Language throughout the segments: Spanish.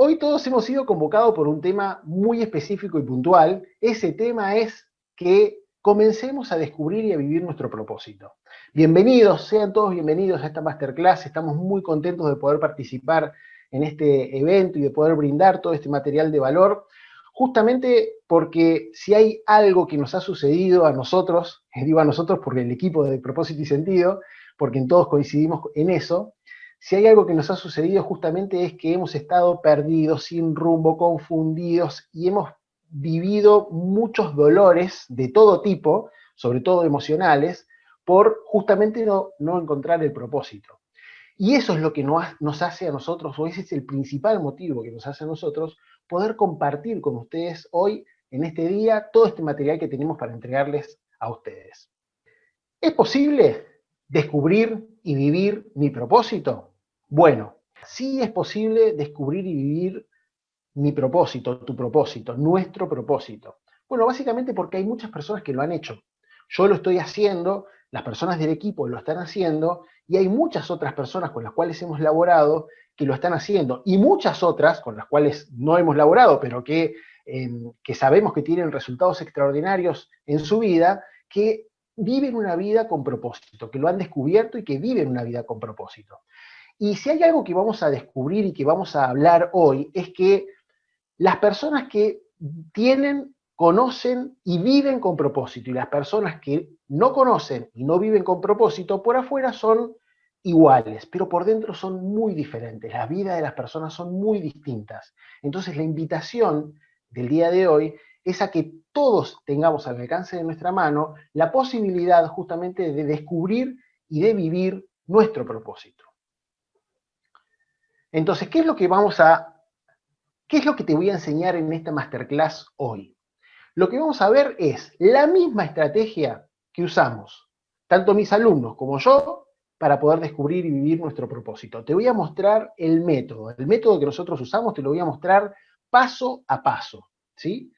Hoy todos hemos sido convocados por un tema muy específico y puntual. Ese tema es que comencemos a descubrir y a vivir nuestro propósito. Bienvenidos, sean todos bienvenidos a esta masterclass. Estamos muy contentos de poder participar en este evento y de poder brindar todo este material de valor, justamente porque si hay algo que nos ha sucedido a nosotros, digo a nosotros porque el equipo de Propósito y Sentido, porque en todos coincidimos en eso, si hay algo que nos ha sucedido justamente es que hemos estado perdidos, sin rumbo, confundidos y hemos vivido muchos dolores de todo tipo, sobre todo emocionales, por justamente no encontrar el propósito. Y eso es lo que nos hace a nosotros, o ese es el principal motivo que nos hace a nosotros, poder compartir con ustedes hoy, en este día, todo este material que tenemos para entregarles a ustedes. ¿Es posible descubrir y vivir mi propósito? Bueno, sí es posible descubrir y vivir mi propósito, tu propósito, nuestro propósito. Bueno, básicamente porque hay muchas personas que lo han hecho. Yo lo estoy haciendo, las personas del equipo lo están haciendo, y hay muchas otras personas con las cuales hemos laborado que lo están haciendo, y muchas otras con las cuales no hemos laborado, pero que sabemos que tienen resultados extraordinarios en su vida, que viven una vida con propósito, que lo han descubierto y que viven una vida con propósito. Y si hay algo que vamos a descubrir y que vamos a hablar hoy, es que las personas que tienen, conocen y viven con propósito, y las personas que no conocen y no viven con propósito, por afuera son iguales, pero por dentro son muy diferentes. Las vidas de las personas son muy distintas. Entonces la invitación del día de hoy es a que todos tengamos al alcance de nuestra mano la posibilidad justamente de descubrir y de vivir nuestro propósito. Entonces, ¿qué es lo que te voy a enseñar en esta masterclass hoy? Lo que vamos a ver es la misma estrategia que usamos, tanto mis alumnos como yo, para poder descubrir y vivir nuestro propósito. Te voy a mostrar el método que nosotros usamos, te lo voy a mostrar paso a paso, ¿sí?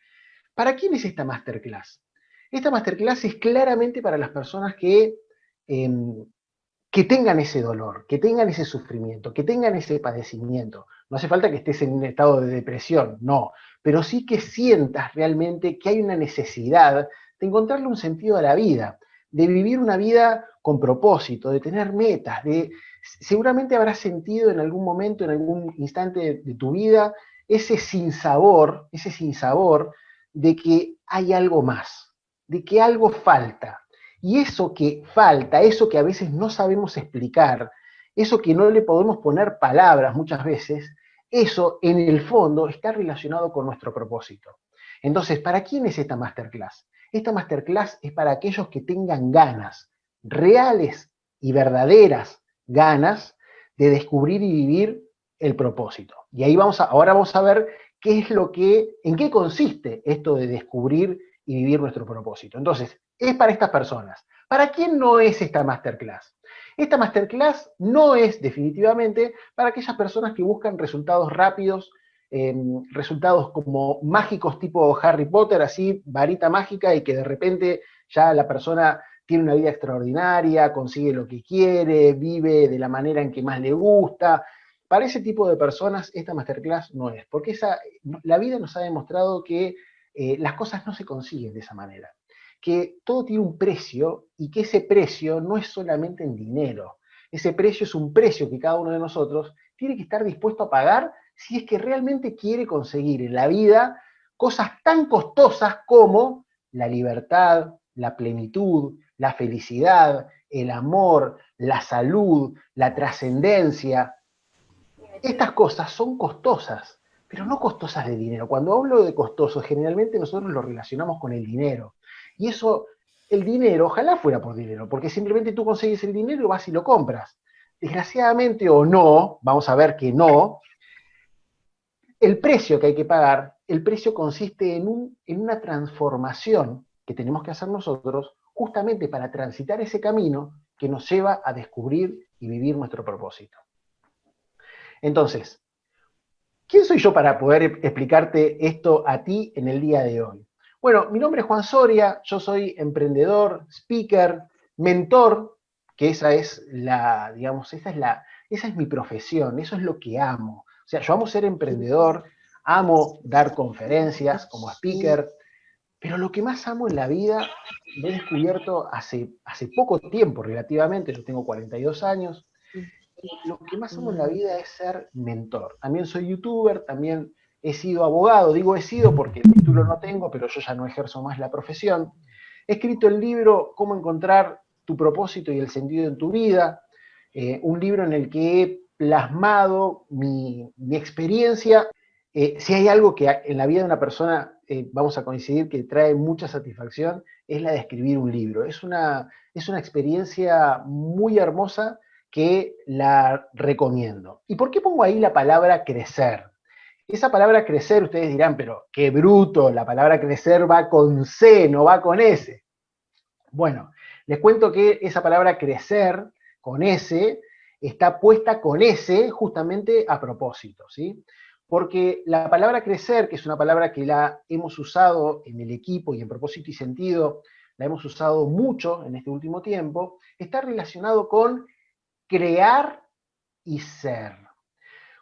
¿Para quién es esta masterclass? Esta masterclass es claramente para las personas eh, que tengan ese dolor, que tengan ese sufrimiento, que tengan ese padecimiento. No hace falta que estés en un estado de depresión, no, pero sí que sientas realmente que hay una necesidad de encontrarle un sentido a la vida, de vivir una vida con propósito, de tener metas, seguramente habrás sentido en algún momento, en algún instante de tu vida, ese sinsabor de que hay algo más, de que algo falta. Y eso que falta, eso que a veces no sabemos explicar, eso que no le podemos poner palabras muchas veces, eso en el fondo está relacionado con nuestro propósito. Entonces, ¿para quién es esta masterclass? Esta masterclass es para aquellos que tengan ganas, reales y verdaderas ganas de descubrir y vivir el propósito. Y ahí ahora vamos a ver en qué consiste esto de descubrir y vivir nuestro propósito. Entonces, es para estas personas. ¿Para quién no es esta masterclass? Esta masterclass no es definitivamente para aquellas personas que buscan resultados rápidos, resultados como mágicos tipo Harry Potter, así, varita mágica, y que de repente ya la persona tiene una vida extraordinaria, consigue lo que quiere, vive de la manera en que más le gusta. Para ese tipo de personas esta masterclass no es, porque la vida nos ha demostrado que las cosas no se consiguen de esa manera, que todo tiene un precio y que ese precio no es solamente en dinero. Ese precio es un precio que cada uno de nosotros tiene que estar dispuesto a pagar si es que realmente quiere conseguir en la vida cosas tan costosas como la libertad, la plenitud, la felicidad, el amor, la salud, la trascendencia. Estas cosas son costosas, pero no costosas de dinero. Cuando hablo de costosos, generalmente nosotros lo relacionamos con el dinero. Y eso, el dinero, ojalá fuera por dinero, porque simplemente tú consigues el dinero y vas y lo compras. Desgraciadamente o no, vamos a ver que no, el precio que hay que pagar, el precio consiste en una transformación que tenemos que hacer nosotros justamente para transitar ese camino que nos lleva a descubrir y vivir nuestro propósito. Entonces, ¿quién soy yo para poder explicarte esto a ti en el día de hoy? Bueno, mi nombre es Juan Soria, yo soy emprendedor, speaker, mentor, que esa es mi profesión, eso es lo que amo. O sea, yo amo ser emprendedor, amo dar conferencias como speaker, pero lo que más amo en la vida, lo he descubierto hace poco tiempo relativamente, yo tengo 42 años, y lo que más amo en la vida es ser mentor. También soy youtuber, también he sido abogado, digo he sido porque el título no tengo, pero yo ya no ejerzo más la profesión. He escrito el libro Cómo encontrar tu propósito y el sentido en tu vida, un libro en el que he plasmado mi experiencia. Si hay algo que en la vida de una persona vamos a coincidir que trae mucha satisfacción, es la de escribir un libro. Es una experiencia muy hermosa que la recomiendo. ¿Y por qué pongo ahí la palabra crecer? Esa palabra crecer, ustedes dirán, pero qué bruto, la palabra crecer va con C, no va con S. Bueno, les cuento que esa palabra crecer, con S, está puesta con S justamente a propósito, ¿sí? Porque la palabra crecer, que es una palabra que la hemos usado en el equipo y en propósito y sentido, la hemos usado mucho en este último tiempo, está relacionado con crear y ser.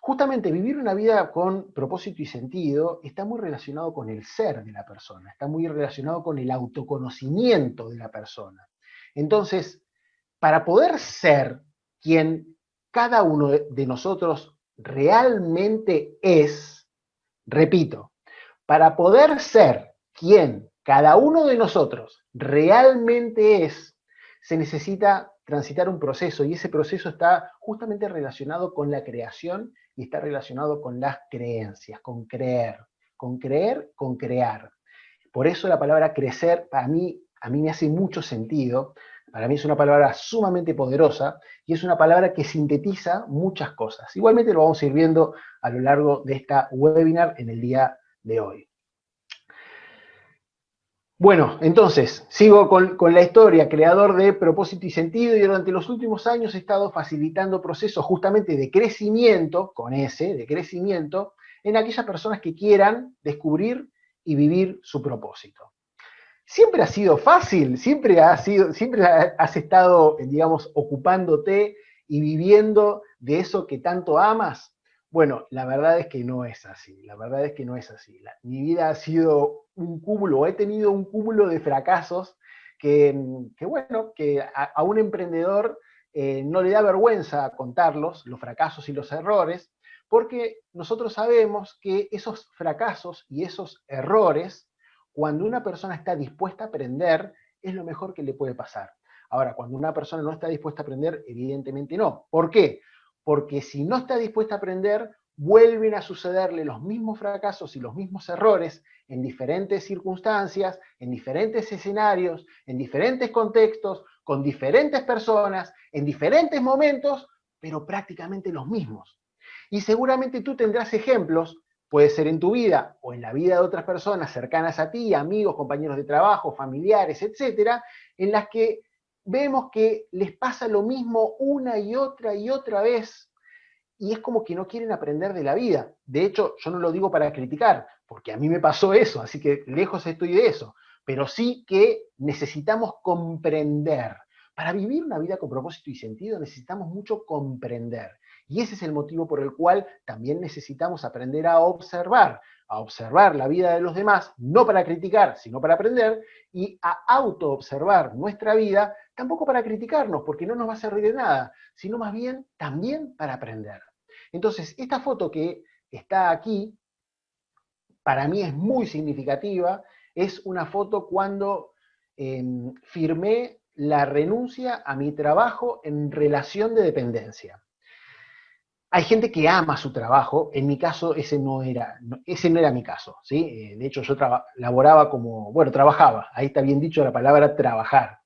Justamente vivir una vida con propósito y sentido está muy relacionado con el ser de la persona, está muy relacionado con el autoconocimiento de la persona. Entonces, para poder ser quien cada uno de nosotros realmente es, repito, para poder ser quien cada uno de nosotros realmente es, se necesita transitar un proceso y ese proceso está justamente relacionado con la creación y está relacionado con las creencias, con creer, con crear. Por eso la palabra crecer a mí me hace mucho sentido, para mí es una palabra sumamente poderosa y es una palabra que sintetiza muchas cosas. Igualmente lo vamos a ir viendo a lo largo de esta webinar en el día de hoy. Bueno, entonces, sigo con la historia, creador de propósito y sentido, y durante los últimos años he estado facilitando procesos justamente de crecimiento, con S, de crecimiento, en aquellas personas que quieran descubrir y vivir su propósito. Siempre ha sido fácil, siempre has estado, digamos, ocupándote y viviendo de eso que tanto amas. Bueno, la verdad es que no es así, la verdad es que no es así. Mi vida ha sido un cúmulo, he tenido un cúmulo de fracasos que bueno, que a un emprendedor no le da vergüenza contarlos, los fracasos y los errores, porque nosotros sabemos que esos fracasos y esos errores, cuando una persona está dispuesta a aprender, es lo mejor que le puede pasar. Ahora, cuando una persona no está dispuesta a aprender, evidentemente no. ¿Por qué? Porque si no está dispuesta a aprender, vuelven a sucederle los mismos fracasos y los mismos errores en diferentes circunstancias, en diferentes escenarios, en diferentes contextos, con diferentes personas, en diferentes momentos, pero prácticamente los mismos. Y seguramente tú tendrás ejemplos, puede ser en tu vida o en la vida de otras personas cercanas a ti, amigos, compañeros de trabajo, familiares, etcétera, en las que vemos que les pasa lo mismo una y otra vez, y es como que no quieren aprender de la vida. De hecho, yo no lo digo para criticar, porque a mí me pasó eso, así que lejos estoy de eso, pero sí que necesitamos comprender. Para vivir una vida con propósito y sentido necesitamos mucho comprender. Y ese es el motivo por el cual también necesitamos aprender a observar la vida de los demás, no para criticar, sino para aprender, y a auto-observar nuestra vida, tampoco para criticarnos, porque no nos va a servir de nada, sino más bien también para aprender. Entonces, esta foto que está aquí, para mí es muy significativa, es una foto cuando firmé la renuncia a mi trabajo en relación de dependencia. Hay gente que ama su trabajo, en mi caso ese no era mi caso, ¿sí? De hecho yo laboraba como, bueno, trabajaba, ahí está bien dicho la palabra trabajar,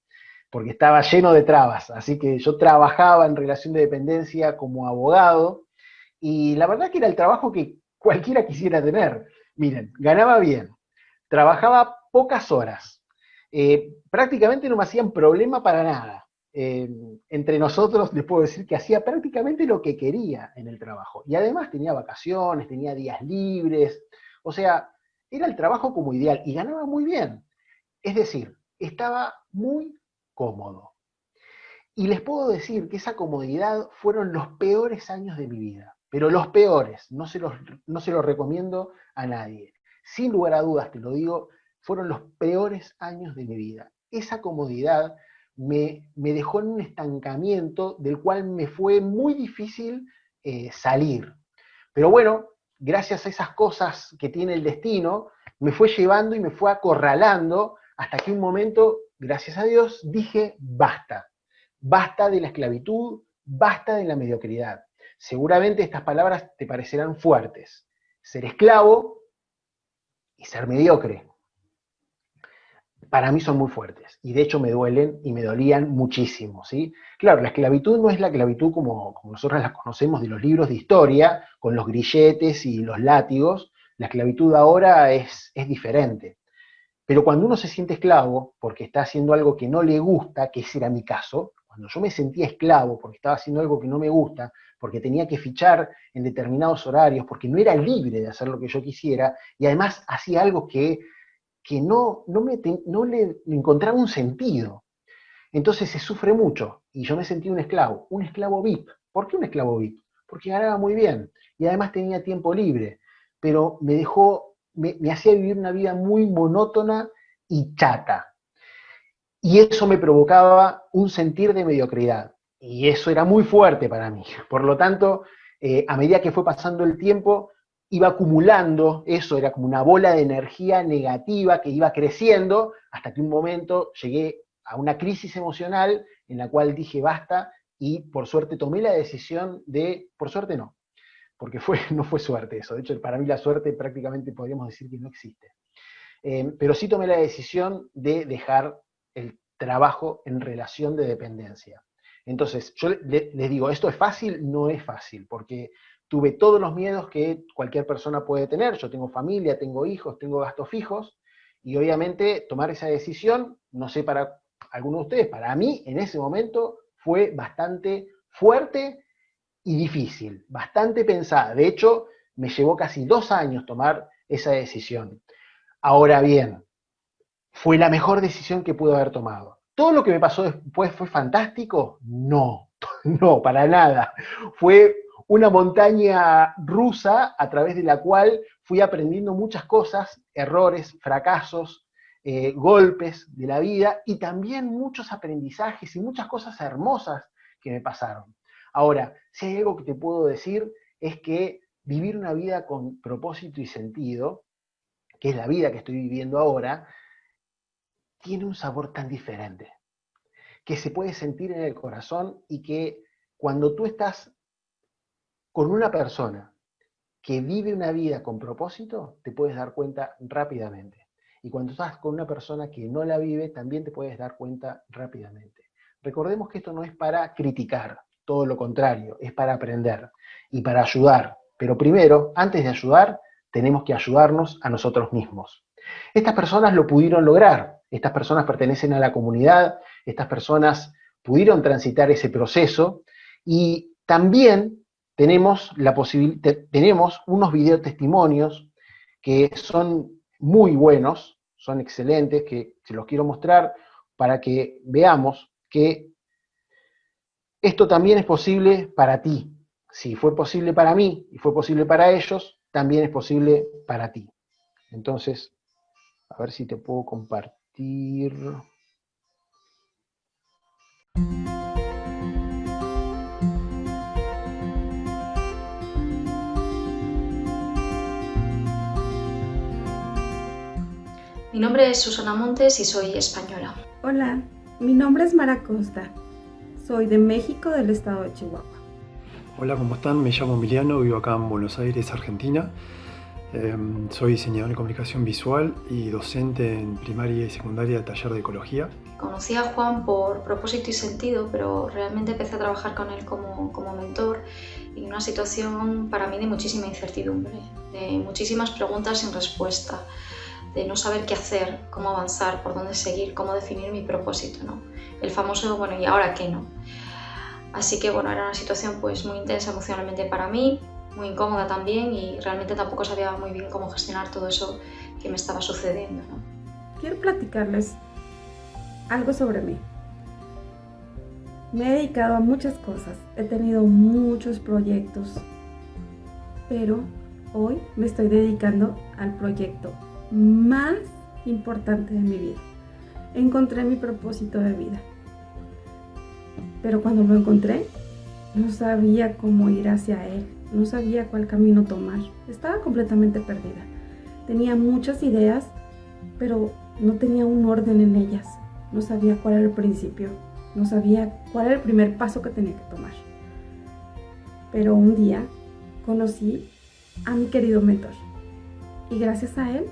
porque estaba lleno de trabas, así que yo trabajaba en relación de dependencia como abogado, y la verdad que era el trabajo que cualquiera quisiera tener. Miren, ganaba bien, trabajaba pocas horas, prácticamente no me hacían problema para nada. Entre nosotros les puedo decir que hacía prácticamente lo que quería en el trabajo. Y además tenía vacaciones, tenía días libres, o sea, era el trabajo como ideal y ganaba muy bien. Es decir, estaba muy cómodo. Y les puedo decir que esa comodidad fueron los peores años de mi vida. pero los peores, no se los recomiendo a nadie. Sin lugar a dudas, te lo digo, fueron los peores años de mi vida. Esa comodidad me dejó en un estancamiento del cual me fue muy difícil salir. Pero bueno, gracias a esas cosas que tiene el destino, me fue llevando y me fue acorralando hasta que un momento, gracias a Dios, dije basta. Basta de la esclavitud, basta de la mediocridad. Seguramente estas palabras te parecerán fuertes. Ser esclavo y ser mediocre. Para mí son muy fuertes, y de hecho me duelen y me dolían muchísimo, ¿sí? Claro, la esclavitud no es la esclavitud como nosotros la conocemos de los libros de historia, con los grilletes y los látigos. La esclavitud ahora es diferente. Pero cuando uno se siente esclavo porque está haciendo algo que no le gusta, que ese era mi caso, cuando yo me sentía esclavo porque estaba haciendo algo que no me gusta, porque tenía que fichar en determinados horarios, porque no era libre de hacer lo que yo quisiera, y además hacía algo que no le encontraba un sentido. Entonces se sufre mucho, y yo me sentí un esclavo VIP. ¿Por qué un esclavo VIP? Porque ganaba muy bien, y además tenía tiempo libre, pero me hacía vivir una vida muy monótona y chata. Y eso me provocaba un sentir de mediocridad, y eso era muy fuerte para mí. Por lo tanto, a medida que fue pasando el tiempo, iba acumulando, eso era como una bola de energía negativa que iba creciendo, hasta que un momento llegué a una crisis emocional en la cual dije basta, y por suerte tomé la decisión por suerte no, porque no fue suerte eso, de hecho para mí la suerte prácticamente podríamos decir que no existe. Pero sí tomé la decisión de dejar el trabajo en relación de dependencia. Entonces, yo les digo, ¿esto es fácil? No es fácil, porque tuve todos los miedos que cualquier persona puede tener. Yo tengo familia, tengo hijos, tengo gastos fijos, y obviamente tomar esa decisión, no sé para algunos de ustedes, para mí en ese momento fue bastante fuerte y difícil, bastante pensada. De hecho, me llevó casi 2 años tomar esa decisión. Ahora bien, ¿fue la mejor decisión que pude haber tomado? ¿Todo lo que me pasó después fue fantástico? No, no, para nada. Fue una montaña rusa a través de la cual fui aprendiendo muchas cosas, errores, fracasos, golpes de la vida, y también muchos aprendizajes y muchas cosas hermosas que me pasaron. Ahora, si hay algo que te puedo decir, es que vivir una vida con propósito y sentido, que es la vida que estoy viviendo ahora, tiene un sabor tan diferente, que se puede sentir en el corazón, y que cuando tú estás con una persona que vive una vida con propósito, te puedes dar cuenta rápidamente. Y cuando estás con una persona que no la vive, también te puedes dar cuenta rápidamente. Recordemos que esto no es para criticar, todo lo contrario, es para aprender y para ayudar. Pero primero, antes de ayudar, tenemos que ayudarnos a nosotros mismos. Estas personas lo pudieron lograr, estas personas pertenecen a la comunidad, estas personas pudieron transitar ese proceso, y también tenemos tenemos unos videotestimonios que son muy buenos, son excelentes, que se los quiero mostrar para que veamos que esto también es posible para ti. Si fue posible para mí y fue posible para ellos, también es posible para ti. Entonces, a ver si te puedo compartir. Mi nombre es Susana Montes y soy española. Hola, mi nombre es Mara Costa. Soy de México, del estado de Chihuahua. Hola, ¿cómo están? Me llamo Emiliano, vivo acá en Buenos Aires, Argentina. Soy diseñador de comunicación visual y docente en primaria y secundaria de taller de ecología. Conocí a Juan por propósito y sentido, pero realmente empecé a trabajar con él como mentor en una situación para mí de muchísima incertidumbre, de muchísimas preguntas sin respuesta, de no saber qué hacer, cómo avanzar, por dónde seguir, cómo definir mi propósito, ¿no? El famoso, bueno, ¿y ahora qué, no? Así que, bueno, era una situación pues muy intensa emocionalmente para mí, muy incómoda también, y realmente tampoco sabía muy bien cómo gestionar todo eso que me estaba sucediendo, ¿no? Quiero platicarles algo sobre mí. Me he dedicado a muchas cosas, he tenido muchos proyectos, pero hoy me estoy dedicando al proyecto más importante de mi vida. Encontré mi propósito de vida, pero cuando lo encontré, no sabía cómo ir hacia él, no sabía cuál camino tomar, estaba completamente perdida. Tenía muchas ideas, pero no tenía un orden en ellas, no sabía cuál era el principio, no sabía cuál era el primer paso que tenía que tomar. Pero un día conocí a mi querido mentor y gracias a él,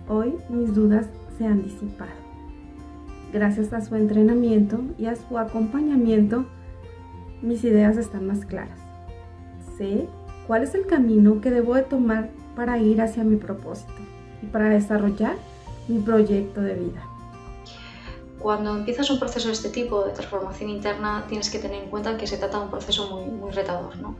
hoy mis dudas se han disipado. Gracias a su entrenamiento y a su acompañamiento, mis ideas están más claras. Sé cuál es el camino que debo de tomar para ir hacia mi propósito y para desarrollar mi proyecto de vida. Cuando empiezas un proceso de este tipo de transformación interna, tienes que tener en cuenta que se trata de un proceso muy retador, ¿no?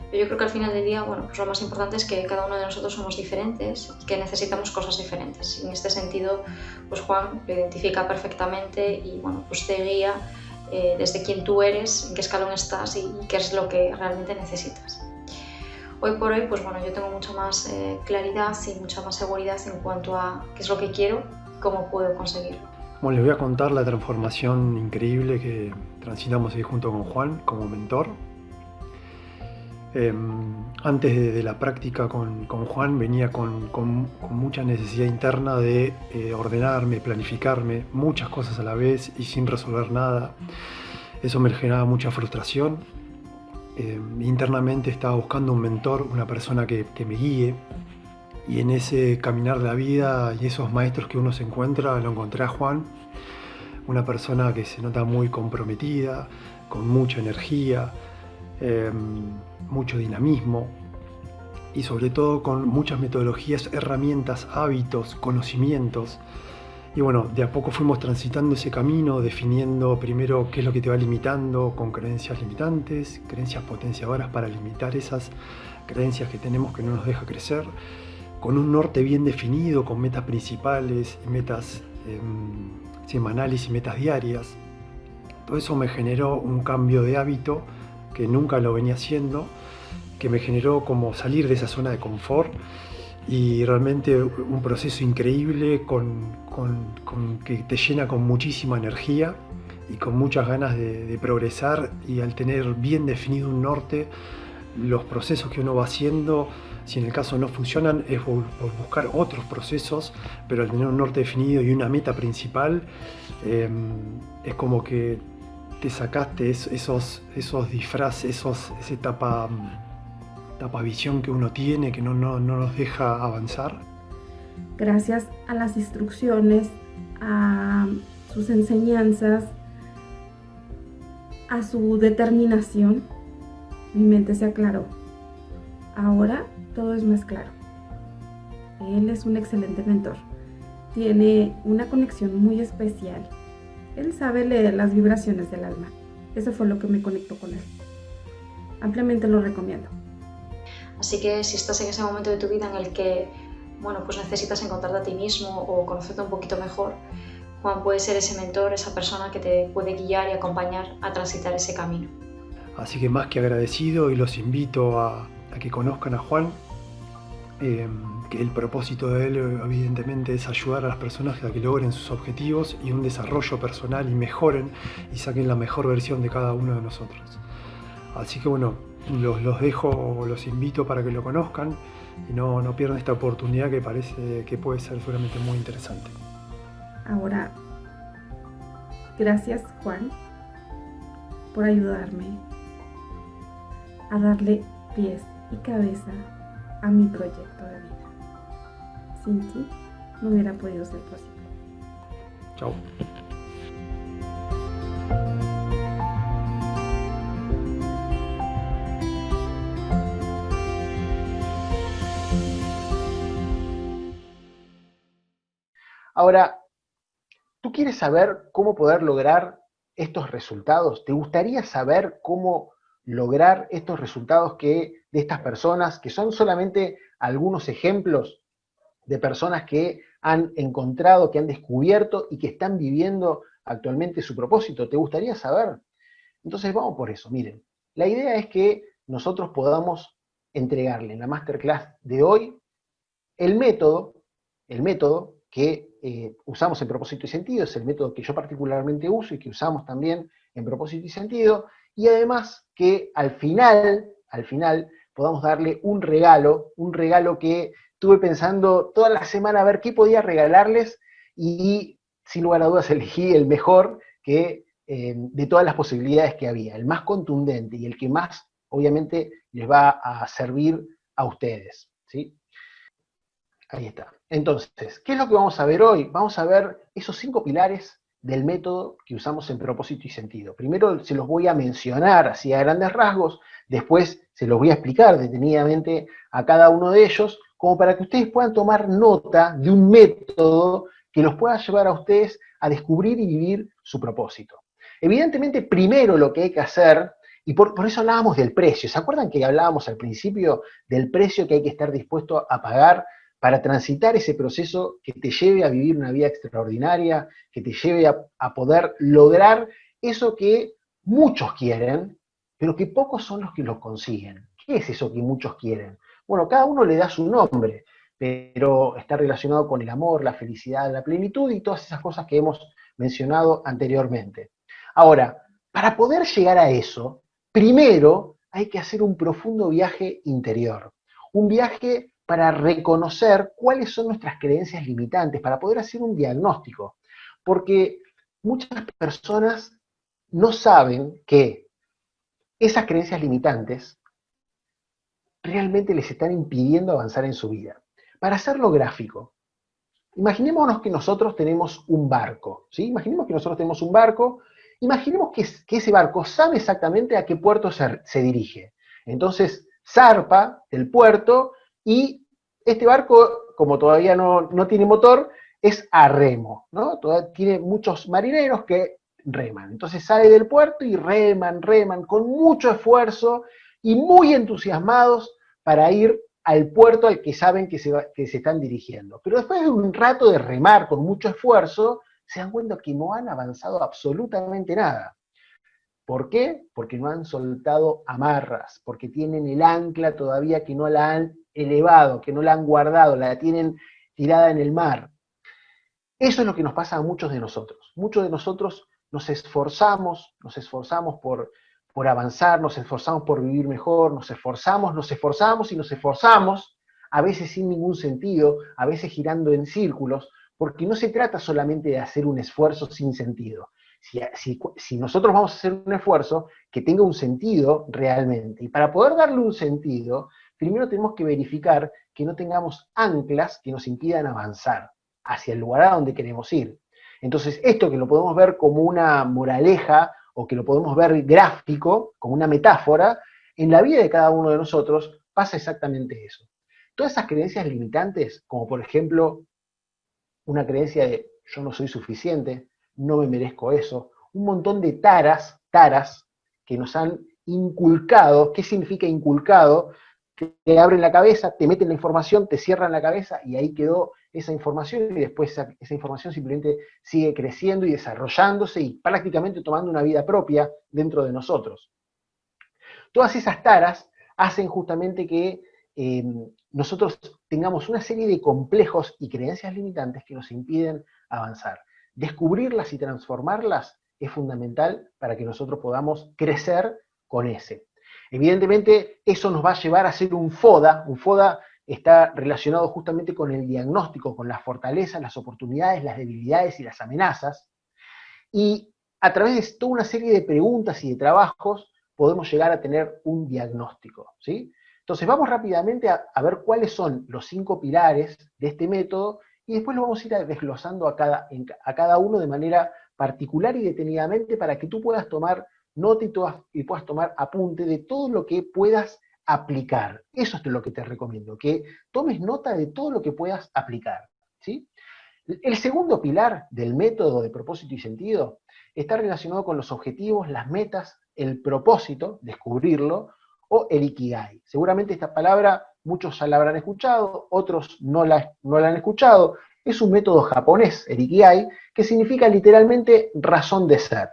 Pero yo creo que al final del día, pues lo más importante es que cada uno de nosotros somos diferentes y que necesitamos cosas diferentes. Y en este sentido, pues Juan lo identifica perfectamente y pues te guía desde quién tú eres, en qué escalón estás y qué es lo que realmente necesitas. Hoy por hoy, pues yo tengo mucha más claridad y mucha más seguridad en cuanto a qué es lo que quiero y cómo puedo conseguirlo. Bueno, les voy a contar la transformación increíble que transitamos ahí junto con Juan como mentor. Antes de la práctica con Juan venía con mucha necesidad interna de ordenarme, planificarme, muchas cosas a la vez y sin resolver nada. Eso me generaba mucha frustración. Internamente estaba buscando un mentor, una persona que me guíe, y en ese caminar de la vida y esos maestros que uno se encuentra, lo encontré a Juan, una persona que se nota muy comprometida, con mucha energía, mucho dinamismo y sobre todo con muchas metodologías, herramientas, hábitos, conocimientos. Y bueno, de a poco fuimos transitando ese camino, definiendo primero qué es lo que te va limitando con creencias limitantes, creencias potenciadoras para limitar esas creencias que tenemos que no nos deja crecer, con un norte bien definido, con metas principales, metas semanales y metas diarias. Todo eso me generó un cambio de hábito que nunca lo venía haciendo, que me generó como salir de esa zona de confort y realmente un proceso increíble que te llena con muchísima energía y con muchas ganas de progresar, y al tener bien definido un norte, los procesos que uno va haciendo, si en el caso no funcionan, es por buscar otros procesos, pero al tener un norte definido y una meta principal, es como que te sacaste esos disfraces, ese tapavisión que uno tiene, que no nos deja avanzar. Gracias a las instrucciones, a sus enseñanzas, a su determinación, mi mente se aclaró. Ahora todo es más claro. Él es un excelente mentor. Tiene una conexión muy especial. Él sabe leer las vibraciones del alma. Eso fue lo que me conectó con él. Ampliamente lo recomiendo. Así que si estás en ese momento de tu vida en el que pues necesitas encontrarte a ti mismo o conocerte un poquito mejor, Juan puede ser ese mentor, esa persona que te puede guiar y acompañar a transitar ese camino. Así que más que agradecido, y los invito a que conozcan a Juan, que el propósito de él evidentemente es ayudar a las personas a que logren sus objetivos y un desarrollo personal y mejoren y saquen la mejor versión de cada uno de nosotros. Así que los dejo, los invito para que lo conozcan y no pierdan esta oportunidad que parece que puede ser seguramente muy interesante. Ahora, gracias Juan por ayudarme a darle pies y cabeza a mi proyecto de vida. Sin ti no hubiera podido ser posible. Chao. Ahora, ¿tú quieres saber cómo poder lograr estos resultados? ¿Te gustaría saber cómo lograr estos resultados de estas personas, que son solamente algunos ejemplos de personas que han encontrado, que han descubierto y que están viviendo actualmente su propósito? ¿Te gustaría saber? Entonces vamos por eso. Miren, la idea es que nosotros podamos entregarle en la masterclass de hoy el método que usamos en Propósito y Sentido, es el método que yo particularmente uso y que usamos también en Propósito y Sentido, y además que al final podamos darle un regalo que estuve pensando toda la semana a ver qué podía regalarles, y sin lugar a dudas elegí el mejor de todas las posibilidades que había, el más contundente y el que más obviamente les va a servir a ustedes, ¿sí? Ahí está. Entonces, ¿qué es lo que vamos a ver hoy? Vamos a ver esos 5 pilares del método que usamos en Propósito y Sentido. Primero se los voy a mencionar así a grandes rasgos, después se los voy a explicar detenidamente a cada uno de ellos, como para que ustedes puedan tomar nota de un método que los pueda llevar a ustedes a descubrir y vivir su propósito. Evidentemente, primero lo que hay que hacer, y por eso hablábamos del precio, ¿se acuerdan que hablábamos al principio del precio que hay que estar dispuesto a pagar para transitar ese proceso que te lleve a vivir una vida extraordinaria, que te lleve a poder lograr eso que muchos quieren, pero que pocos son los que lo consiguen? ¿Qué es eso que muchos quieren? Bueno, cada uno le da su nombre, pero está relacionado con el amor, la felicidad, la plenitud y todas esas cosas que hemos mencionado anteriormente. Ahora, para poder llegar a eso, primero hay que hacer un profundo viaje interior, un viaje para reconocer cuáles son nuestras creencias limitantes, para poder hacer un diagnóstico. Porque muchas personas no saben que esas creencias limitantes realmente les están impidiendo avanzar en su vida. Para hacerlo gráfico, imaginémonos que nosotros tenemos un barco, ¿sí? Imaginemos que nosotros tenemos un barco, imaginemos que ese barco sabe exactamente a qué puerto se dirige. Entonces, zarpa del puerto, y este barco, como todavía no tiene motor, es a remo, ¿no? Todavía tiene muchos marineros que reman. Entonces sale del puerto y reman con mucho esfuerzo y muy entusiasmados para ir al puerto al que saben que se están dirigiendo. Pero después de un rato de remar con mucho esfuerzo, se dan cuenta que no han avanzado absolutamente nada. ¿Por qué? Porque no han soltado amarras, porque tienen el ancla todavía que no la han elevado, que no la han guardado, la tienen tirada en el mar. Eso es lo que nos pasa a muchos de nosotros. Muchos de nosotros nos esforzamos por avanzar, nos esforzamos por vivir mejor, nos esforzamos, a veces sin ningún sentido, a veces girando en círculos, porque no se trata solamente de hacer un esfuerzo sin sentido. Si nosotros vamos a hacer un esfuerzo, que tenga un sentido realmente. Y para poder darle un sentido, primero tenemos que verificar que no tengamos anclas que nos impidan avanzar hacia el lugar a donde queremos ir. Entonces, esto que lo podemos ver como una moraleja, o que lo podemos ver gráfico, como una metáfora, en la vida de cada uno de nosotros pasa exactamente eso. Todas esas creencias limitantes, como por ejemplo una creencia de yo no soy suficiente, no me merezco eso, un montón de taras que nos han inculcado. ¿Qué significa inculcado? Te abren la cabeza, te meten la información, te cierran la cabeza y ahí quedó esa información, y después esa información simplemente sigue creciendo y desarrollándose y prácticamente tomando una vida propia dentro de nosotros. Todas esas taras hacen justamente que nosotros tengamos una serie de complejos y creencias limitantes que nos impiden avanzar. Descubrirlas y transformarlas es fundamental para que nosotros podamos crecer con ese. Evidentemente, eso nos va a llevar a hacer un FODA. Un FODA está relacionado justamente con el diagnóstico, con las fortalezas, las oportunidades, las debilidades y las amenazas. Y a través de toda una serie de preguntas y de trabajos podemos llegar a tener un diagnóstico, ¿sí? Entonces vamos rápidamente a ver cuáles son los 5 pilares de este método, y después lo vamos a ir desglosando a cada uno de manera particular y detenidamente, para que tú puedas tomar nota y puedas tomar apunte de todo lo que puedas aplicar. Eso es lo que te recomiendo, que tomes nota de todo lo que puedas aplicar, ¿sí? El segundo pilar del método de propósito y sentido está relacionado con los objetivos, las metas, el propósito, descubrirlo, o el Ikigai. Seguramente esta palabra muchos ya la habrán escuchado, otros no la han escuchado. Es un método japonés, el Ikigai, que significa literalmente razón de ser,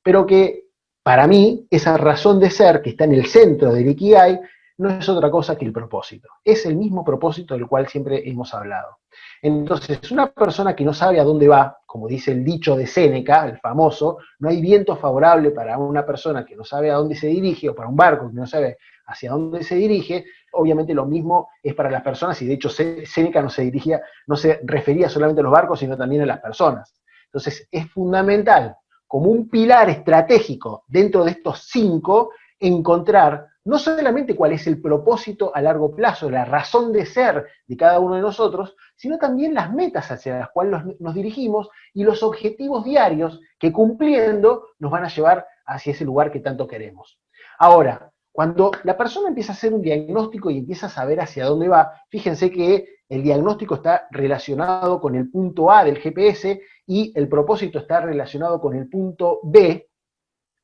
pero que para mí esa razón de ser que está en el centro del Ikigai no es otra cosa que el propósito. Es el mismo propósito del cual siempre hemos hablado. Entonces, una persona que no sabe a dónde va, como dice el dicho de Séneca, el famoso, no hay viento favorable para una persona que no sabe a dónde se dirige, o para un barco que no sabe hacia dónde se dirige. Obviamente lo mismo es para las personas, y de hecho Séneca no se refería solamente a los barcos, sino también a las personas. Entonces, es fundamental, como un pilar estratégico dentro de estos 5, encontrar no solamente cuál es el propósito a largo plazo, la razón de ser de cada uno de nosotros, sino también las metas hacia las cuales nos dirigimos y los objetivos diarios que cumpliendo nos van a llevar hacia ese lugar que tanto queremos. Ahora, cuando la persona empieza a hacer un diagnóstico y empieza a saber hacia dónde va, fíjense que el diagnóstico está relacionado con el punto A del GPS y el propósito está relacionado con el punto B.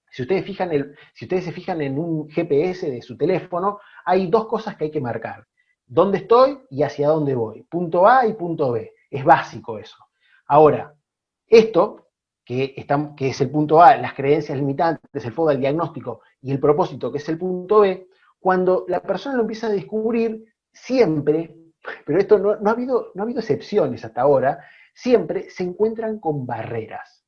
Si ustedes se fijan en un GPS de su teléfono, hay 2 cosas que hay que marcar. ¿Dónde estoy y hacia dónde voy? Punto A y punto B. Es básico eso. Ahora, esto, que es el punto A, las creencias limitantes, el foco del diagnóstico, y el propósito, que es el punto B, cuando la persona lo empieza a descubrir, siempre, pero esto no ha habido excepciones hasta ahora, siempre se encuentran con barreras.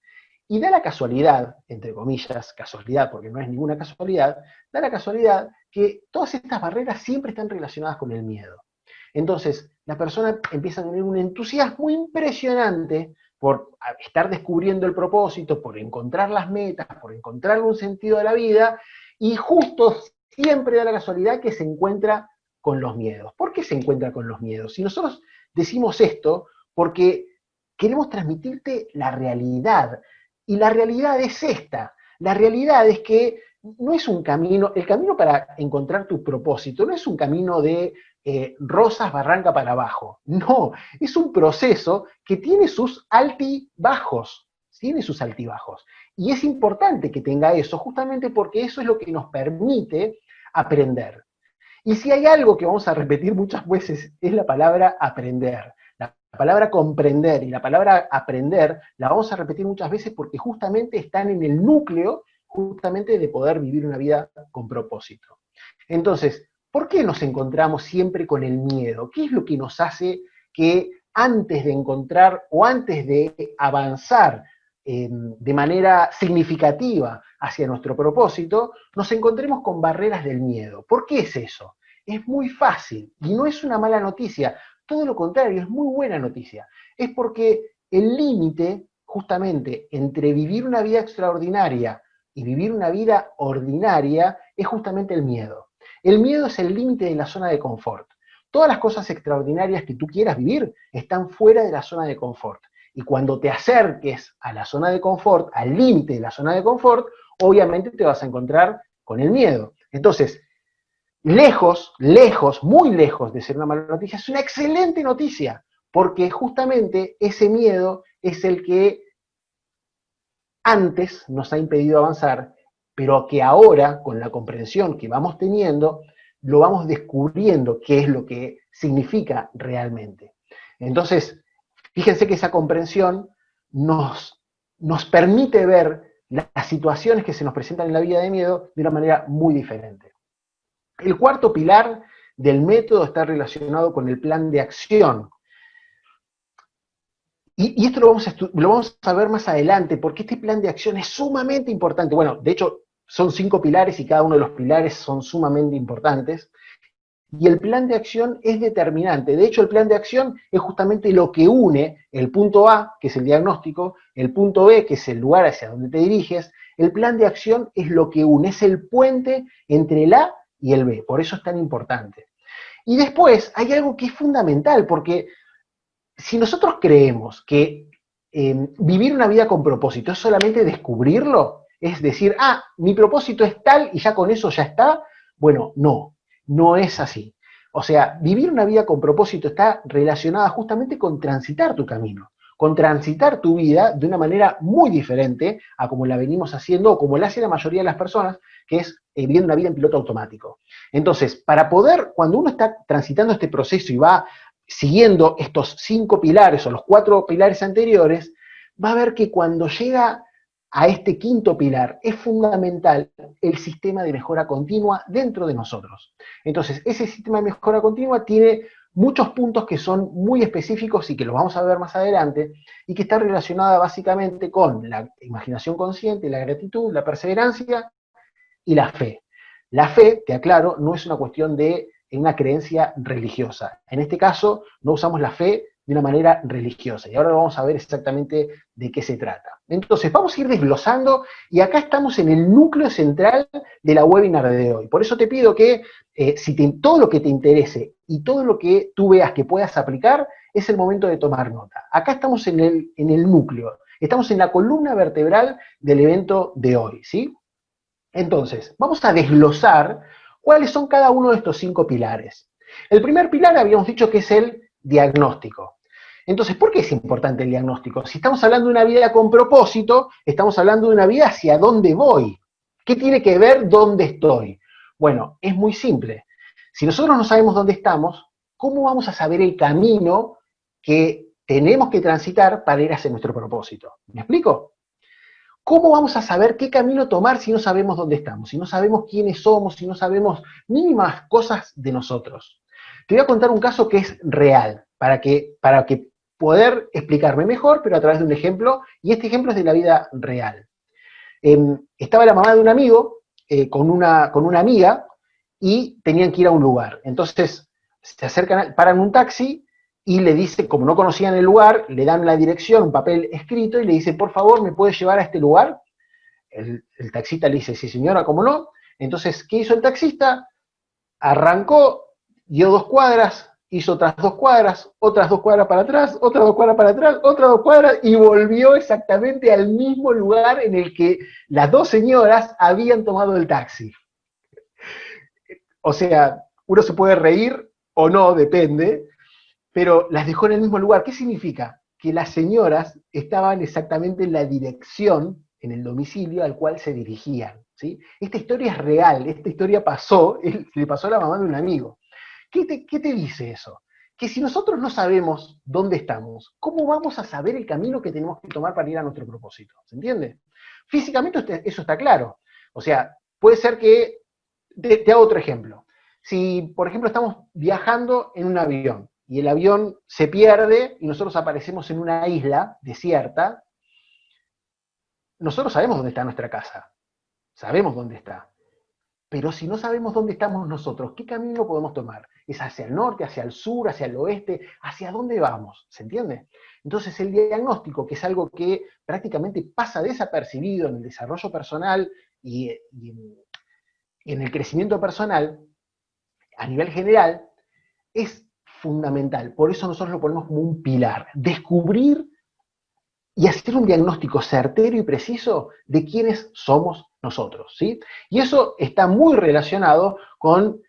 Y da la casualidad, entre comillas, casualidad, porque no es ninguna casualidad, da la casualidad que todas estas barreras siempre están relacionadas con el miedo. Entonces, la persona empieza a tener un entusiasmo impresionante por estar descubriendo el propósito, por encontrar las metas, por encontrar un sentido de la vida, y justo siempre da la casualidad que se encuentra con los miedos. ¿Por qué se encuentra con los miedos? Si nosotros decimos esto, porque queremos transmitirte la realidad, y la realidad es esta. La realidad es que no es un camino, el camino para encontrar tu propósito no es un camino de rosas barranca para abajo. No, es un proceso que tiene sus altibajos. Y es importante que tenga eso, justamente porque eso es lo que nos permite aprender. Y si hay algo que vamos a repetir muchas veces, es la palabra aprender. La palabra comprender y la palabra aprender la vamos a repetir muchas veces porque justamente están en el núcleo justamente de poder vivir una vida con propósito. Entonces, ¿por qué nos encontramos siempre con el miedo? ¿Qué es lo que nos hace que antes de encontrar o antes de avanzar de manera significativa hacia nuestro propósito, nos encontremos con barreras del miedo? ¿Por qué es eso? Es muy fácil y no es una mala noticia. Todo lo contrario, es muy buena noticia. Es porque el límite, justamente, entre vivir una vida extraordinaria y vivir una vida ordinaria, es justamente el miedo. El miedo es el límite de la zona de confort. Todas las cosas extraordinarias que tú quieras vivir están fuera de la zona de confort. Y cuando te acerques a la zona de confort, al límite de la zona de confort, obviamente te vas a encontrar con el miedo. Entonces, lejos, muy lejos de ser una mala noticia, es una excelente noticia, porque justamente ese miedo es el que antes nos ha impedido avanzar, pero que ahora, con la comprensión que vamos teniendo, lo vamos descubriendo qué es lo que significa realmente. Entonces, fíjense que esa comprensión nos permite ver las situaciones que se nos presentan en la vida de miedo de una manera muy diferente. El cuarto pilar del método está relacionado con el plan de acción. Y esto lo vamos a ver más adelante, porque este plan de acción es sumamente importante. Bueno, de hecho, son 5 pilares y cada uno de los pilares son sumamente importantes. Y el plan de acción es determinante. De hecho, el plan de acción es justamente lo que une el punto A, que es el diagnóstico, el punto B, que es el lugar hacia donde te diriges. El plan de acción es lo que une, es el puente entre el A y el B. Por eso es tan importante. Y después hay algo que es fundamental, porque si nosotros creemos que vivir una vida con propósito es solamente descubrirlo, es decir, mi propósito es tal y ya con eso ya está, bueno, no es así. O sea, vivir una vida con propósito está relacionada justamente con transitar tu camino, con transitar tu vida de una manera muy diferente a como la venimos haciendo o como la hace la mayoría de las personas, que es viviendo una vida en piloto automático. Entonces, para poder, cuando uno está transitando este proceso y va siguiendo estos 5 pilares o los 4 pilares anteriores, va a ver que cuando llega a este quinto pilar, es fundamental el sistema de mejora continua dentro de nosotros. Entonces, ese sistema de mejora continua tiene muchos puntos que son muy específicos y que los vamos a ver más adelante, y que está relacionada básicamente con la imaginación consciente, la gratitud, la perseverancia y la fe. La fe, te aclaro, no es una cuestión de una creencia religiosa. En este caso, no usamos la fe de una manera religiosa. Y ahora vamos a ver exactamente de qué se trata. Entonces, vamos a ir desglosando, y acá estamos en el núcleo central de la webinar de hoy. Por eso te pido que, todo lo que te interese y todo lo que tú veas que puedas aplicar, es el momento de tomar nota. Acá estamos en el núcleo, estamos en la columna vertebral del evento de hoy, ¿sí? Entonces, vamos a desglosar cuáles son cada uno de estos 5 pilares. El primer pilar habíamos dicho que es el diagnóstico. Entonces, ¿por qué es importante el diagnóstico? Si estamos hablando de una vida con propósito, estamos hablando de una vida hacia dónde voy. ¿Qué tiene que ver dónde estoy? Bueno, es muy simple. Si nosotros no sabemos dónde estamos, ¿cómo vamos a saber el camino que tenemos que transitar para ir hacia nuestro propósito? ¿Me explico? ¿Cómo vamos a saber qué camino tomar si no sabemos dónde estamos, si no sabemos quiénes somos, si no sabemos mínimas cosas de nosotros? Te voy a contar un caso que es real, para que poder explicarme mejor, pero a través de un ejemplo, y este ejemplo es de la vida real. Estaba la mamá de un amigo con una amiga, y tenían que ir a un lugar. Entonces se acercan, paran un taxi, y le dice, como no conocían el lugar, le dan la dirección, un papel escrito, y le dice, por favor, ¿me puede llevar a este lugar? El taxista le dice, sí señora, ¿cómo no? Entonces, ¿qué hizo el taxista? Arrancó, dio 2 cuadras, hizo otras 2 cuadras, otras 2 cuadras para atrás, otras 2 cuadras para atrás, otras 2 cuadras, y volvió exactamente al mismo lugar en el que las 2 señoras habían tomado el taxi. O sea, uno se puede reír o no, depende, pero las dejó en el mismo lugar. ¿Qué significa? Que las señoras estaban exactamente en la dirección, en el domicilio al cual se dirigían, ¿sí? Esta historia es real, esta historia pasó, le pasó a la mamá de un amigo. ¿Qué te dice eso? Que si nosotros no sabemos dónde estamos, ¿cómo vamos a saber el camino que tenemos que tomar para ir a nuestro propósito? ¿Se entiende? Físicamente eso está claro. O sea, puede ser que, te hago otro ejemplo. Si, por ejemplo, estamos viajando en un avión, y el avión se pierde y nosotros aparecemos en una isla desierta, nosotros sabemos dónde está nuestra casa, sabemos dónde está. Pero si no sabemos dónde estamos nosotros, ¿qué camino podemos tomar? ¿Es hacia el norte, hacia el sur, hacia el oeste? ¿Hacia dónde vamos? ¿Se entiende? Entonces el diagnóstico, que es algo que prácticamente pasa desapercibido en el desarrollo personal y en el crecimiento personal, a nivel general, es fundamental. Por eso nosotros lo ponemos como un pilar. Descubrir y hacer un diagnóstico certero y preciso de quiénes somos nosotros, ¿sí? Y eso está muy relacionado con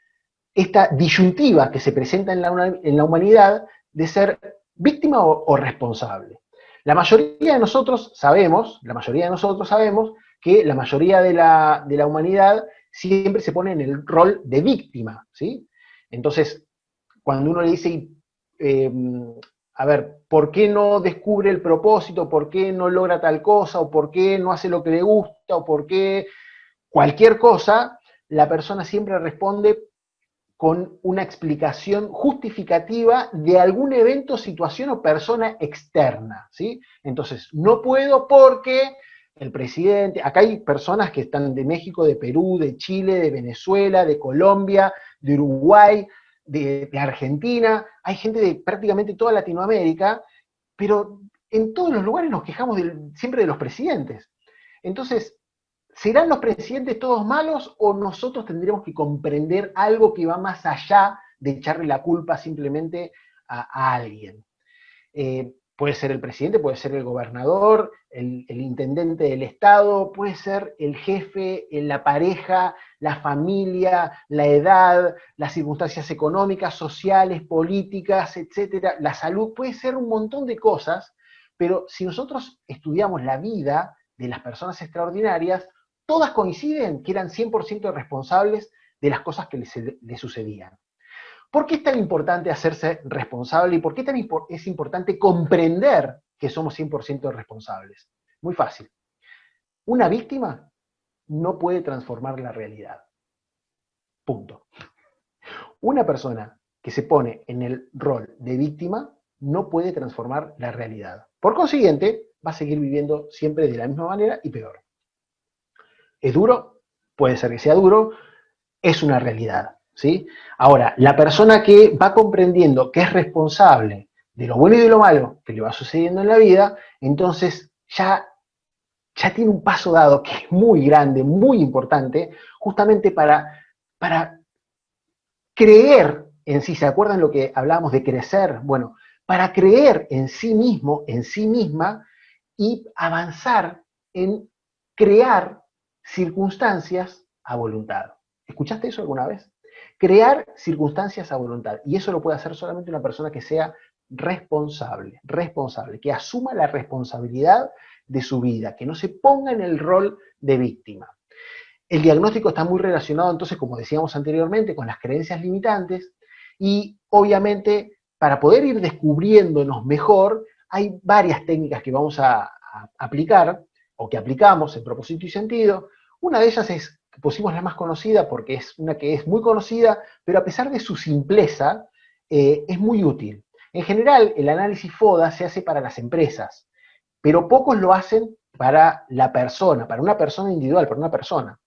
esta disyuntiva que se presenta en la humanidad de ser víctima o responsable. La mayoría de nosotros sabemos que la mayoría de la humanidad siempre se pone en el rol de víctima, ¿sí? Entonces, cuando uno le dice, a ver, ¿por qué no descubre el propósito? ¿Por qué no logra tal cosa? ¿O por qué no hace lo que le gusta? ¿O por qué cualquier cosa? La persona siempre responde con una explicación justificativa de algún evento, situación o persona externa, ¿sí? Entonces, no puedo porque el presidente, acá hay personas que están de México, de Perú, de Chile, de Venezuela, de Colombia, de Uruguay, de Argentina, hay gente de prácticamente toda Latinoamérica, pero en todos los lugares nos quejamos siempre de los presidentes. Entonces, ¿serán los presidentes todos malos o nosotros tendremos que comprender algo que va más allá de echarle la culpa simplemente a alguien? Puede ser el presidente, puede ser el gobernador, el intendente del estado, puede ser el jefe, la pareja, la familia, la edad, las circunstancias económicas, sociales, políticas, etcétera, la salud, puede ser un montón de cosas, pero si nosotros estudiamos la vida de las personas extraordinarias, todas coinciden que eran 100% responsables de las cosas que les sucedían. ¿Por qué es tan importante hacerse responsable y por qué es importante comprender que somos 100% responsables? Muy fácil. Una víctima no puede transformar la realidad. Punto. Una persona que se pone en el rol de víctima no puede transformar la realidad. Por consiguiente, va a seguir viviendo siempre de la misma manera y peor. ¿Es duro? Puede ser que sea duro, es una realidad, ¿sí? Ahora, la persona que va comprendiendo que es responsable de lo bueno y de lo malo que le va sucediendo en la vida, entonces ya tiene un paso dado que es muy grande, muy importante, justamente para creer en sí. ¿Se acuerdan lo que hablábamos de crecer? Bueno, para creer en sí mismo, en sí misma, y avanzar en crear circunstancias a voluntad. ¿Escuchaste eso alguna vez? Crear circunstancias a voluntad. Y eso lo puede hacer solamente una persona que sea responsable, que asuma la responsabilidad de su vida, que no se ponga en el rol de víctima. El diagnóstico está muy relacionado, entonces, como decíamos anteriormente, con las creencias limitantes, y obviamente para poder ir descubriéndonos mejor, hay varias técnicas que vamos a aplicar, o que aplicamos en Propósito y Sentido. Una de ellas es, pusimos la más conocida porque es una que es muy conocida, pero a pesar de su simpleza, es muy útil. En general, el análisis FODA se hace para las empresas, pero pocos lo hacen para la persona, para una persona individual, para una persona.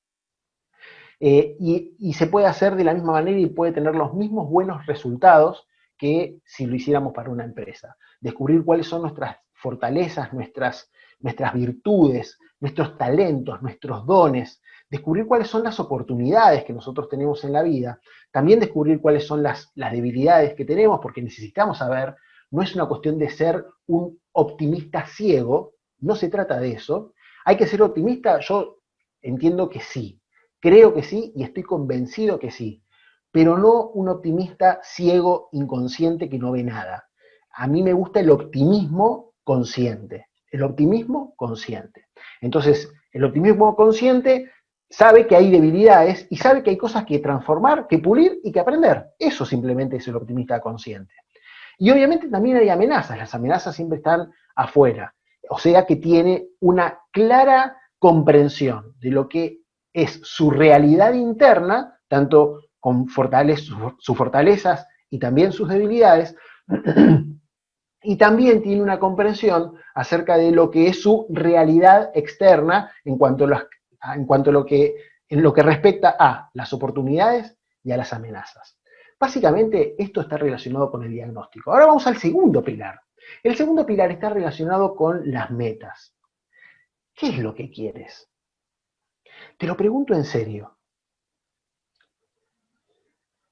Y se puede hacer de la misma manera y puede tener los mismos buenos resultados que si lo hiciéramos para una empresa. Descubrir cuáles son nuestras fortalezas, nuestras virtudes, nuestros talentos, nuestros dones, descubrir cuáles son las oportunidades que nosotros tenemos en la vida, también descubrir cuáles son las debilidades que tenemos, porque necesitamos saber, no es una cuestión de ser un optimista ciego, no se trata de eso. ¿Hay que ser optimista? Yo entiendo que sí. Creo que sí y estoy convencido que sí, pero no un optimista ciego, inconsciente, que no ve nada. A mí me gusta el optimismo consciente, Entonces, el optimismo consciente sabe que hay debilidades y sabe que hay cosas que transformar, que pulir y que aprender. Eso simplemente es el optimista consciente. Y obviamente también hay amenazas, las amenazas siempre están afuera, o sea que tiene una clara comprensión de lo que es su realidad interna, tanto con sus fortalezas y también sus debilidades, y también tiene una comprensión acerca de lo que es su realidad externa en cuanto a lo que respecta a las oportunidades y a las amenazas. Básicamente esto está relacionado con el diagnóstico. Ahora vamos al segundo pilar. El segundo pilar está relacionado con las metas. ¿Qué es lo que quieres? Te lo pregunto en serio.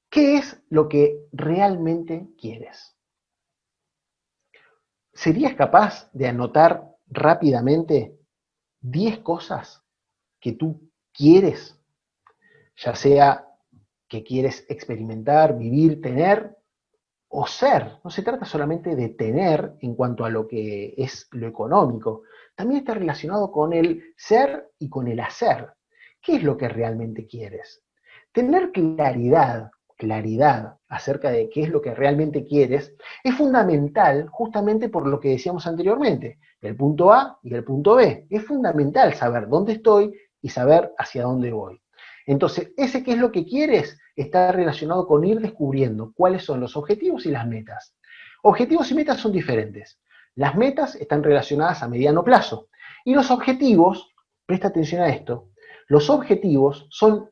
¿Qué es lo que realmente quieres? ¿Serías capaz de anotar rápidamente 10 cosas que tú quieres? Ya sea que quieres experimentar, vivir, tener o ser. No se trata solamente de tener en cuanto a lo que es lo económico. También está relacionado con el ser y con el hacer. ¿Qué es lo que realmente quieres? Tener claridad acerca de qué es lo que realmente quieres es fundamental justamente por lo que decíamos anteriormente, el punto A y el punto B. Es fundamental saber dónde estoy y saber hacia dónde voy. Entonces, ese qué es lo que quieres está relacionado con ir descubriendo cuáles son los objetivos y las metas. Objetivos y metas son diferentes. Las metas están relacionadas a mediano plazo y los objetivos, presta atención a esto, los objetivos son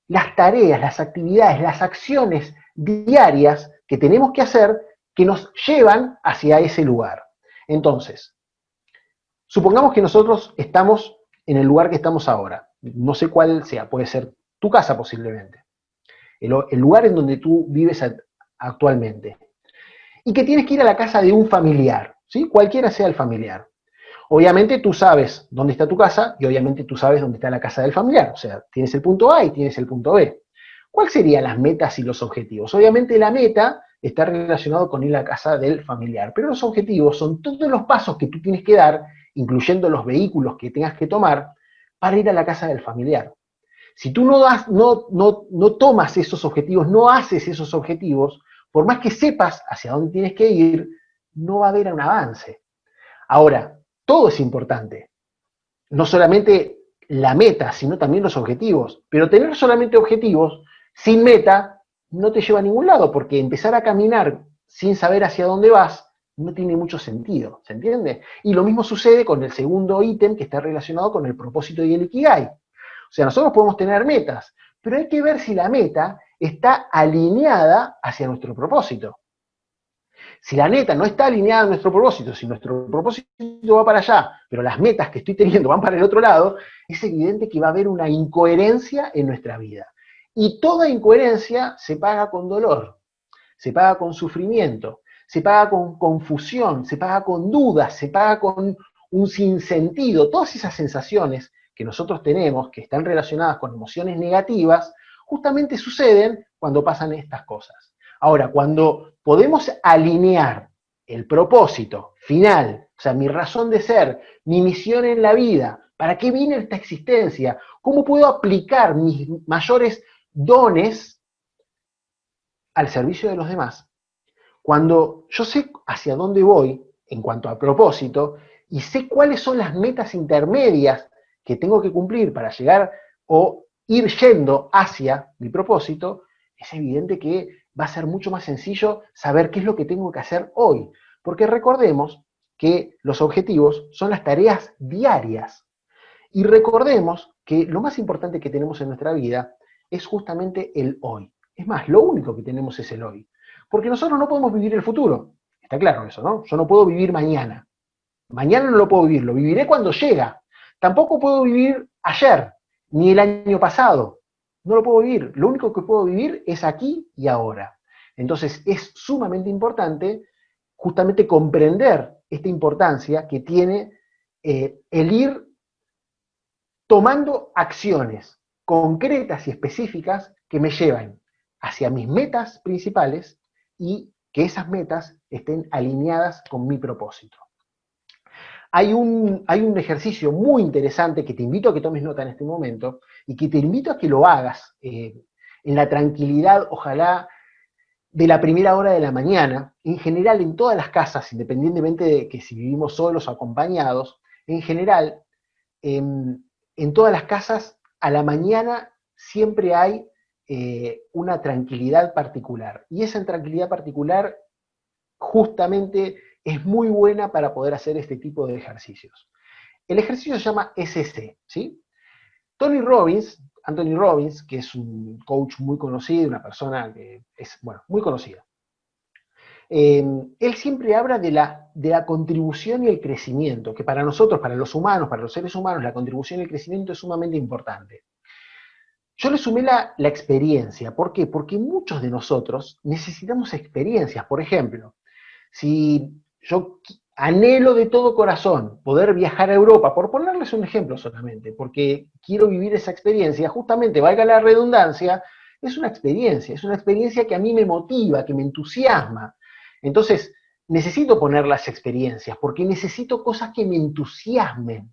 las tareas, las actividades, las acciones diarias que tenemos que hacer que nos llevan hacia ese lugar. Entonces, supongamos que nosotros estamos en el lugar que estamos ahora. No sé cuál sea, puede ser tu casa posiblemente. El lugar en donde tú vives actualmente. Y que tienes que ir a la casa de un familiar, ¿sí? Cualquiera sea el familiar. Obviamente tú sabes dónde está tu casa y obviamente tú sabes dónde está la casa del familiar. O sea, tienes el punto A y tienes el punto B. ¿Cuáles serían las metas y los objetivos? Obviamente la meta está relacionada con ir a la casa del familiar, pero los objetivos son todos los pasos que tú tienes que dar, incluyendo los vehículos que tengas que tomar, para ir a la casa del familiar. Si tú no tomas esos objetivos, no haces esos objetivos, por más que sepas hacia dónde tienes que ir, no va a haber un avance. Ahora, todo es importante. No solamente la meta, sino también los objetivos. Pero tener solamente objetivos sin meta no te lleva a ningún lado, porque empezar a caminar sin saber hacia dónde vas no tiene mucho sentido, ¿se entiende? Y lo mismo sucede con el segundo ítem que está relacionado con el propósito y el Ikigai. O sea, nosotros podemos tener metas, pero hay que ver si la meta está alineada hacia nuestro propósito. Si la meta no está alineada a nuestro propósito, si nuestro propósito va para allá, pero las metas que estoy teniendo van para el otro lado, es evidente que va a haber una incoherencia en nuestra vida. Y toda incoherencia se paga con dolor, se paga con sufrimiento, se paga con confusión, se paga con dudas, se paga con un sinsentido. Todas esas sensaciones que nosotros tenemos, que están relacionadas con emociones negativas, justamente suceden cuando pasan estas cosas. Ahora, cuando podemos alinear el propósito final, o sea, mi razón de ser, mi misión en la vida, ¿para qué vine esta existencia? ¿Cómo puedo aplicar mis mayores dones al servicio de los demás? Cuando yo sé hacia dónde voy en cuanto a propósito y sé cuáles son las metas intermedias que tengo que cumplir para llegar o ir yendo hacia mi propósito, es evidente que va a ser mucho más sencillo saber qué es lo que tengo que hacer hoy. Porque recordemos que los objetivos son las tareas diarias. Y recordemos que lo más importante que tenemos en nuestra vida es justamente el hoy. Es más, lo único que tenemos es el hoy. Porque nosotros no podemos vivir el futuro. Está claro eso, ¿no? Yo no puedo vivir mañana. Mañana no lo puedo vivir, lo viviré cuando llega. Tampoco puedo vivir ayer, ni el año pasado. No lo puedo vivir. Lo único que puedo vivir es aquí y ahora. Entonces es sumamente importante justamente comprender esta importancia que tiene el ir tomando acciones concretas y específicas que me llevan hacia mis metas principales y que esas metas estén alineadas con mi propósito. Hay un ejercicio muy interesante que te invito a que tomes nota en este momento y que te invito a que lo hagas en la tranquilidad, ojalá, de la primera hora de la mañana, en general en todas las casas, independientemente de que si vivimos solos o acompañados, en general, en todas las casas, a la mañana siempre hay una tranquilidad particular. Y esa tranquilidad particular justamente es muy buena para poder hacer este tipo de ejercicios. El ejercicio se llama SC, ¿sí? Anthony Robbins, que es un coach muy conocido, una persona que es, bueno, muy conocida, él siempre habla de la contribución y el crecimiento, que para nosotros, para los humanos, para los seres humanos, la contribución y el crecimiento es sumamente importante. Yo le sumé la experiencia. ¿Por qué? Porque muchos de nosotros necesitamos experiencias. Por ejemplo, si yo anhelo de todo corazón poder viajar a Europa, por ponerles un ejemplo solamente, porque quiero vivir esa experiencia, justamente, valga la redundancia, es una experiencia que a mí me motiva, que me entusiasma. Entonces, necesito poner las experiencias, porque necesito cosas que me entusiasmen.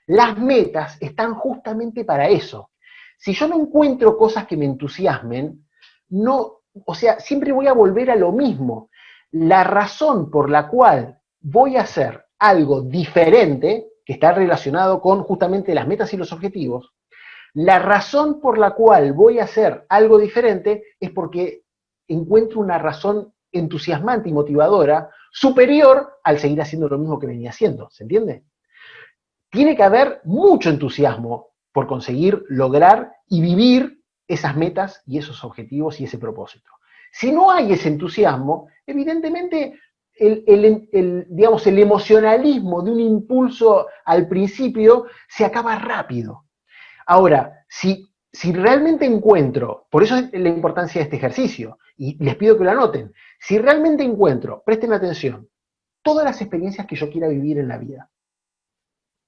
Las metas están justamente para eso. Si yo no encuentro cosas que me entusiasmen, no, o sea, siempre voy a volver a lo mismo. La razón por la cual voy a hacer algo diferente, que está relacionado con justamente las metas y los objetivos, la razón por la cual voy a hacer algo diferente es porque encuentro una razón entusiasmante y motivadora superior al seguir haciendo lo mismo que venía haciendo, ¿se entiende? Tiene que haber mucho entusiasmo por conseguir lograr y vivir esas metas y esos objetivos y ese propósito. Si no hay ese entusiasmo, evidentemente digamos, el emocionalismo de un impulso al principio se acaba rápido. Ahora, si realmente encuentro, por eso es la importancia de este ejercicio, y les pido que lo anoten, si realmente encuentro, presten atención, todas las experiencias que yo quiera vivir en la vida,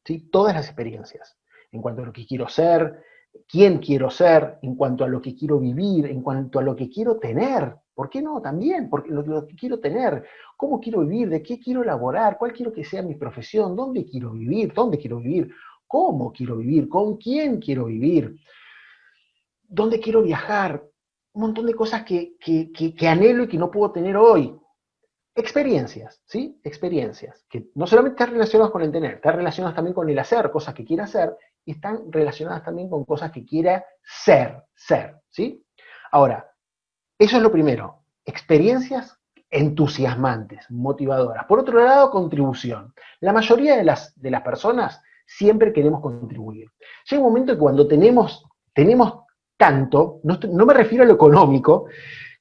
¿sí? Todas las experiencias, en cuanto a lo que quiero ser, quién quiero ser, en cuanto a lo que quiero vivir, en cuanto a lo que quiero tener, ¿por qué no? También, porque lo que quiero tener, cómo quiero vivir, de qué quiero elaborar, cuál quiero que sea mi profesión, dónde quiero vivir, cómo quiero vivir, con quién quiero vivir, dónde quiero viajar, un montón de cosas que anhelo y que no puedo tener hoy. Experiencias, ¿sí? Experiencias, que no solamente están relacionadas con el tener, están relacionadas también con el hacer, cosas que quiera hacer, y están relacionadas también con cosas que quiera ser, ¿sí? Ahora, eso es lo primero, experiencias entusiasmantes, motivadoras. Por otro lado, contribución. La mayoría de las personas siempre queremos contribuir. Llega un momento que cuando tenemos tanto, no me refiero a lo económico,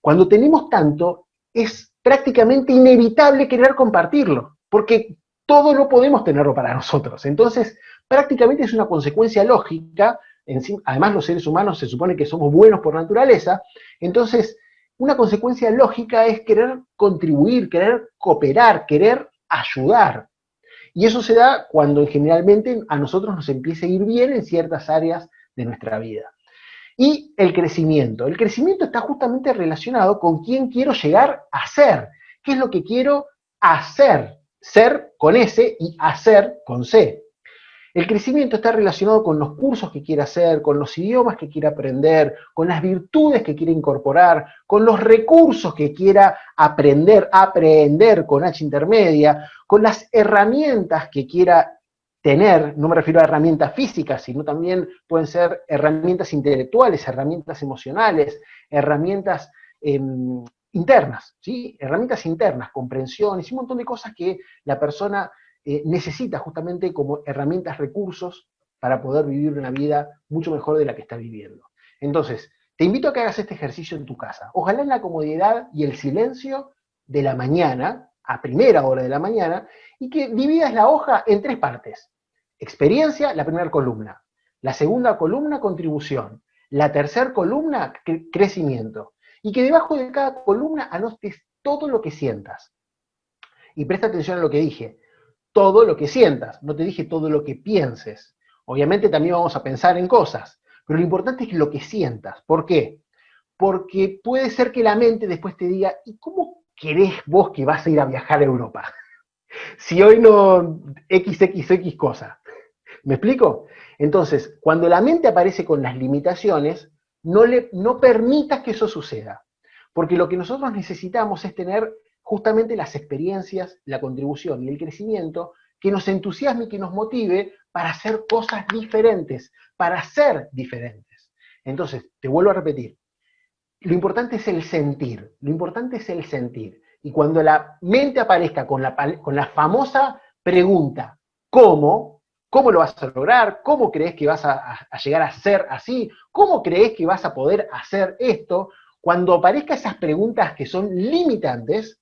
cuando tenemos tanto, es prácticamente inevitable querer compartirlo, porque todo no podemos tenerlo para nosotros. Entonces, prácticamente es una consecuencia lógica. Además, los seres humanos se supone que somos buenos por naturaleza. Entonces, una consecuencia lógica es querer contribuir, querer cooperar, querer ayudar. Y eso se da cuando generalmente a nosotros nos empieza a ir bien en ciertas áreas de nuestra vida. Y el crecimiento. El crecimiento está justamente relacionado con quién quiero llegar a ser. ¿Qué es lo que quiero hacer? Ser con S y hacer con C. El crecimiento está relacionado con los cursos que quiera hacer, con los idiomas que quiera aprender, con las virtudes que quiera incorporar, con los recursos que quiera aprender con H intermedia, con las herramientas que quiera tener. No me refiero a herramientas físicas, sino también pueden ser herramientas intelectuales, herramientas emocionales, herramientas internas, ¿sí? Herramientas internas, comprensiones y un montón de cosas que la persona necesita justamente como herramientas, recursos para poder vivir una vida mucho mejor de la que está viviendo. Entonces, te invito a que hagas este ejercicio en tu casa. Ojalá en la comodidad y el silencio de la mañana, a primera hora de la mañana, y que dividas la hoja en 3 partes. Experiencia, la primera columna. La segunda columna, contribución. La tercera columna, crecimiento. Y que debajo de cada columna anotes todo lo que sientas. Y presta atención a lo que dije. Todo lo que sientas, no te dije todo lo que pienses. Obviamente también vamos a pensar en cosas, pero lo importante es lo que sientas. ¿Por qué? Porque puede ser que la mente después te diga, ¿y cómo querés vos que vas a ir a viajar a Europa? Si hoy no XXX cosa. ¿Me explico? Entonces, cuando la mente aparece con las limitaciones, no permitas que eso suceda. Porque lo que nosotros necesitamos es tener justamente las experiencias, la contribución y el crecimiento que nos entusiasme y que nos motive para hacer cosas diferentes, para ser diferentes. Entonces, te vuelvo a repetir, lo importante es el sentir, lo importante es el sentir. Y cuando la mente aparezca con la famosa pregunta, ¿cómo? ¿Cómo lo vas a lograr? ¿Cómo crees que vas a llegar a ser así? ¿Cómo crees que vas a poder hacer esto? Cuando aparezcan esas preguntas que son limitantes,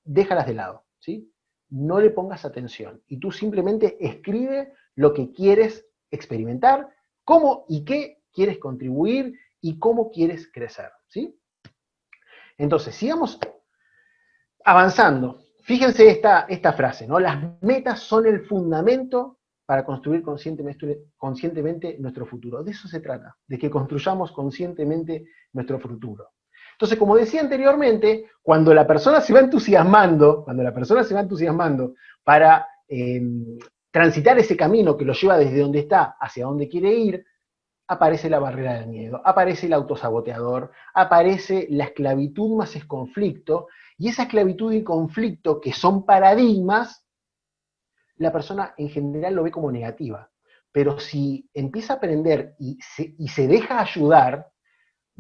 déjalas de lado, ¿sí? No le pongas atención. Y tú simplemente escribe lo que quieres experimentar, cómo y qué quieres contribuir y cómo quieres crecer, ¿sí? Entonces, sigamos avanzando. Fíjense esta frase, ¿no? Las metas son el fundamento para construir conscientemente nuestro futuro. De eso se trata, de que construyamos conscientemente nuestro futuro. Entonces, como decía anteriormente, cuando la persona se va entusiasmando para transitar ese camino que lo lleva desde donde está hacia donde quiere ir, aparece la barrera del miedo, aparece el autosaboteador, aparece la esclavitud más el conflicto, y esa esclavitud y conflicto, que son paradigmas, la persona en general lo ve como negativa. Pero si empieza a aprender y se deja ayudar,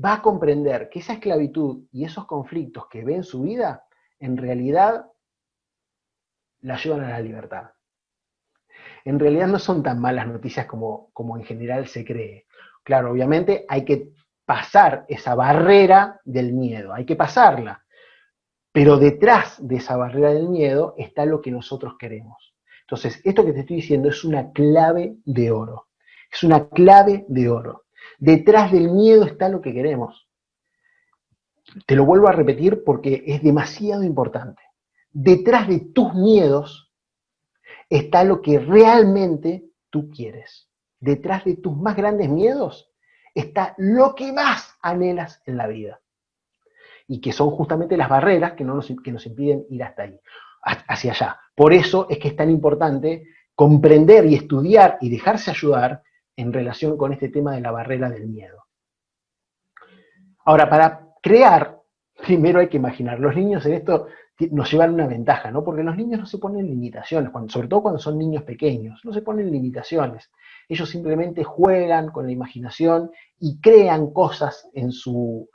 va a comprender que esa esclavitud y esos conflictos que ve en su vida, en realidad la llevan a la libertad. En realidad no son tan malas noticias como en general se cree. Claro, obviamente hay que pasar esa barrera del miedo, hay que pasarla. Pero detrás de esa barrera del miedo está lo que nosotros queremos. Entonces, esto que te estoy diciendo es una clave de oro. Es una clave de oro. Detrás del miedo está lo que queremos. Te lo vuelvo a repetir porque es demasiado importante. Detrás de tus miedos está lo que realmente tú quieres. Detrás de tus más grandes miedos está lo que más anhelas en la vida. Y que son justamente las barreras que nos impiden ir hasta ahí, hacia allá. Por eso es que es tan importante comprender y estudiar y dejarse ayudar en relación con este tema de la barrera del miedo. Ahora, para crear, primero hay que imaginar. Los niños en esto nos llevan una ventaja, ¿no? Porque los niños no se ponen limitaciones, sobre todo cuando son niños pequeños, no se ponen limitaciones. Ellos simplemente juegan con la imaginación y crean cosas en su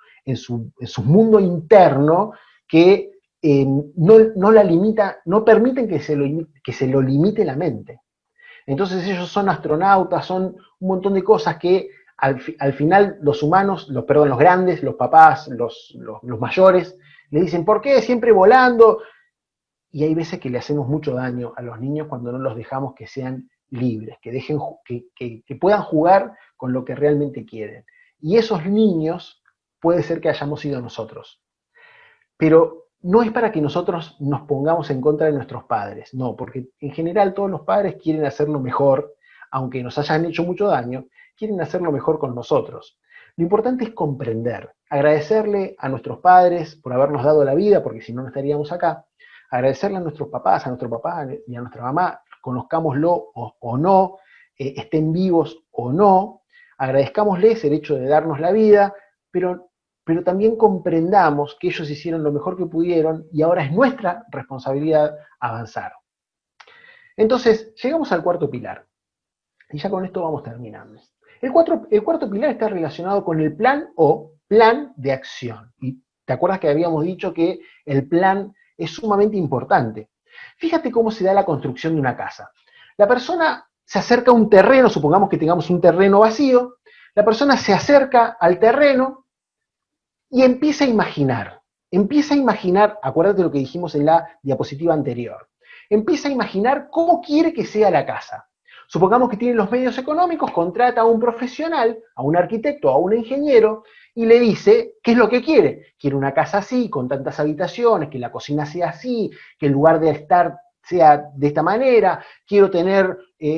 mundo interno que no la limita, no permiten que se lo limite la mente. Entonces ellos son astronautas, son un montón de cosas que al final los humanos, los grandes, los papás, los mayores, le dicen, ¿por qué siempre volando? Y hay veces que le hacemos mucho daño a los niños cuando no los dejamos que sean libres, que puedan jugar con lo que realmente quieren. Y esos niños puede ser que hayamos sido nosotros. Pero no es para que nosotros nos pongamos en contra de nuestros padres, no, porque en general todos los padres quieren hacerlo mejor, aunque nos hayan hecho mucho daño, quieren hacerlo mejor con nosotros. Lo importante es comprender, agradecerle a nuestros padres por habernos dado la vida, porque si no, no estaríamos acá, agradecerle a nuestros papás, a nuestro papá y a nuestra mamá, conozcámoslo o no, estén vivos o no, agradezcámosles el hecho de darnos la vida, pero también comprendamos que ellos hicieron lo mejor que pudieron y ahora es nuestra responsabilidad avanzar. Entonces, llegamos al cuarto pilar, y ya con esto vamos terminando. El cuarto pilar está relacionado con el plan o plan de acción. Y te acuerdas que habíamos dicho que el plan es sumamente importante. Fíjate cómo se da la construcción de una casa. La persona se acerca a un terreno, supongamos que tengamos un terreno vacío, la persona se acerca al terreno y empieza a imaginar, acuérdate de lo que dijimos en la diapositiva anterior, empieza a imaginar cómo quiere que sea la casa. Supongamos que tiene los medios económicos, contrata a un profesional, a un arquitecto, a un ingeniero, y le dice qué es lo que quiere. Quiere una casa así, con tantas habitaciones, que la cocina sea así, que el lugar de estar sea de esta manera, quiero tener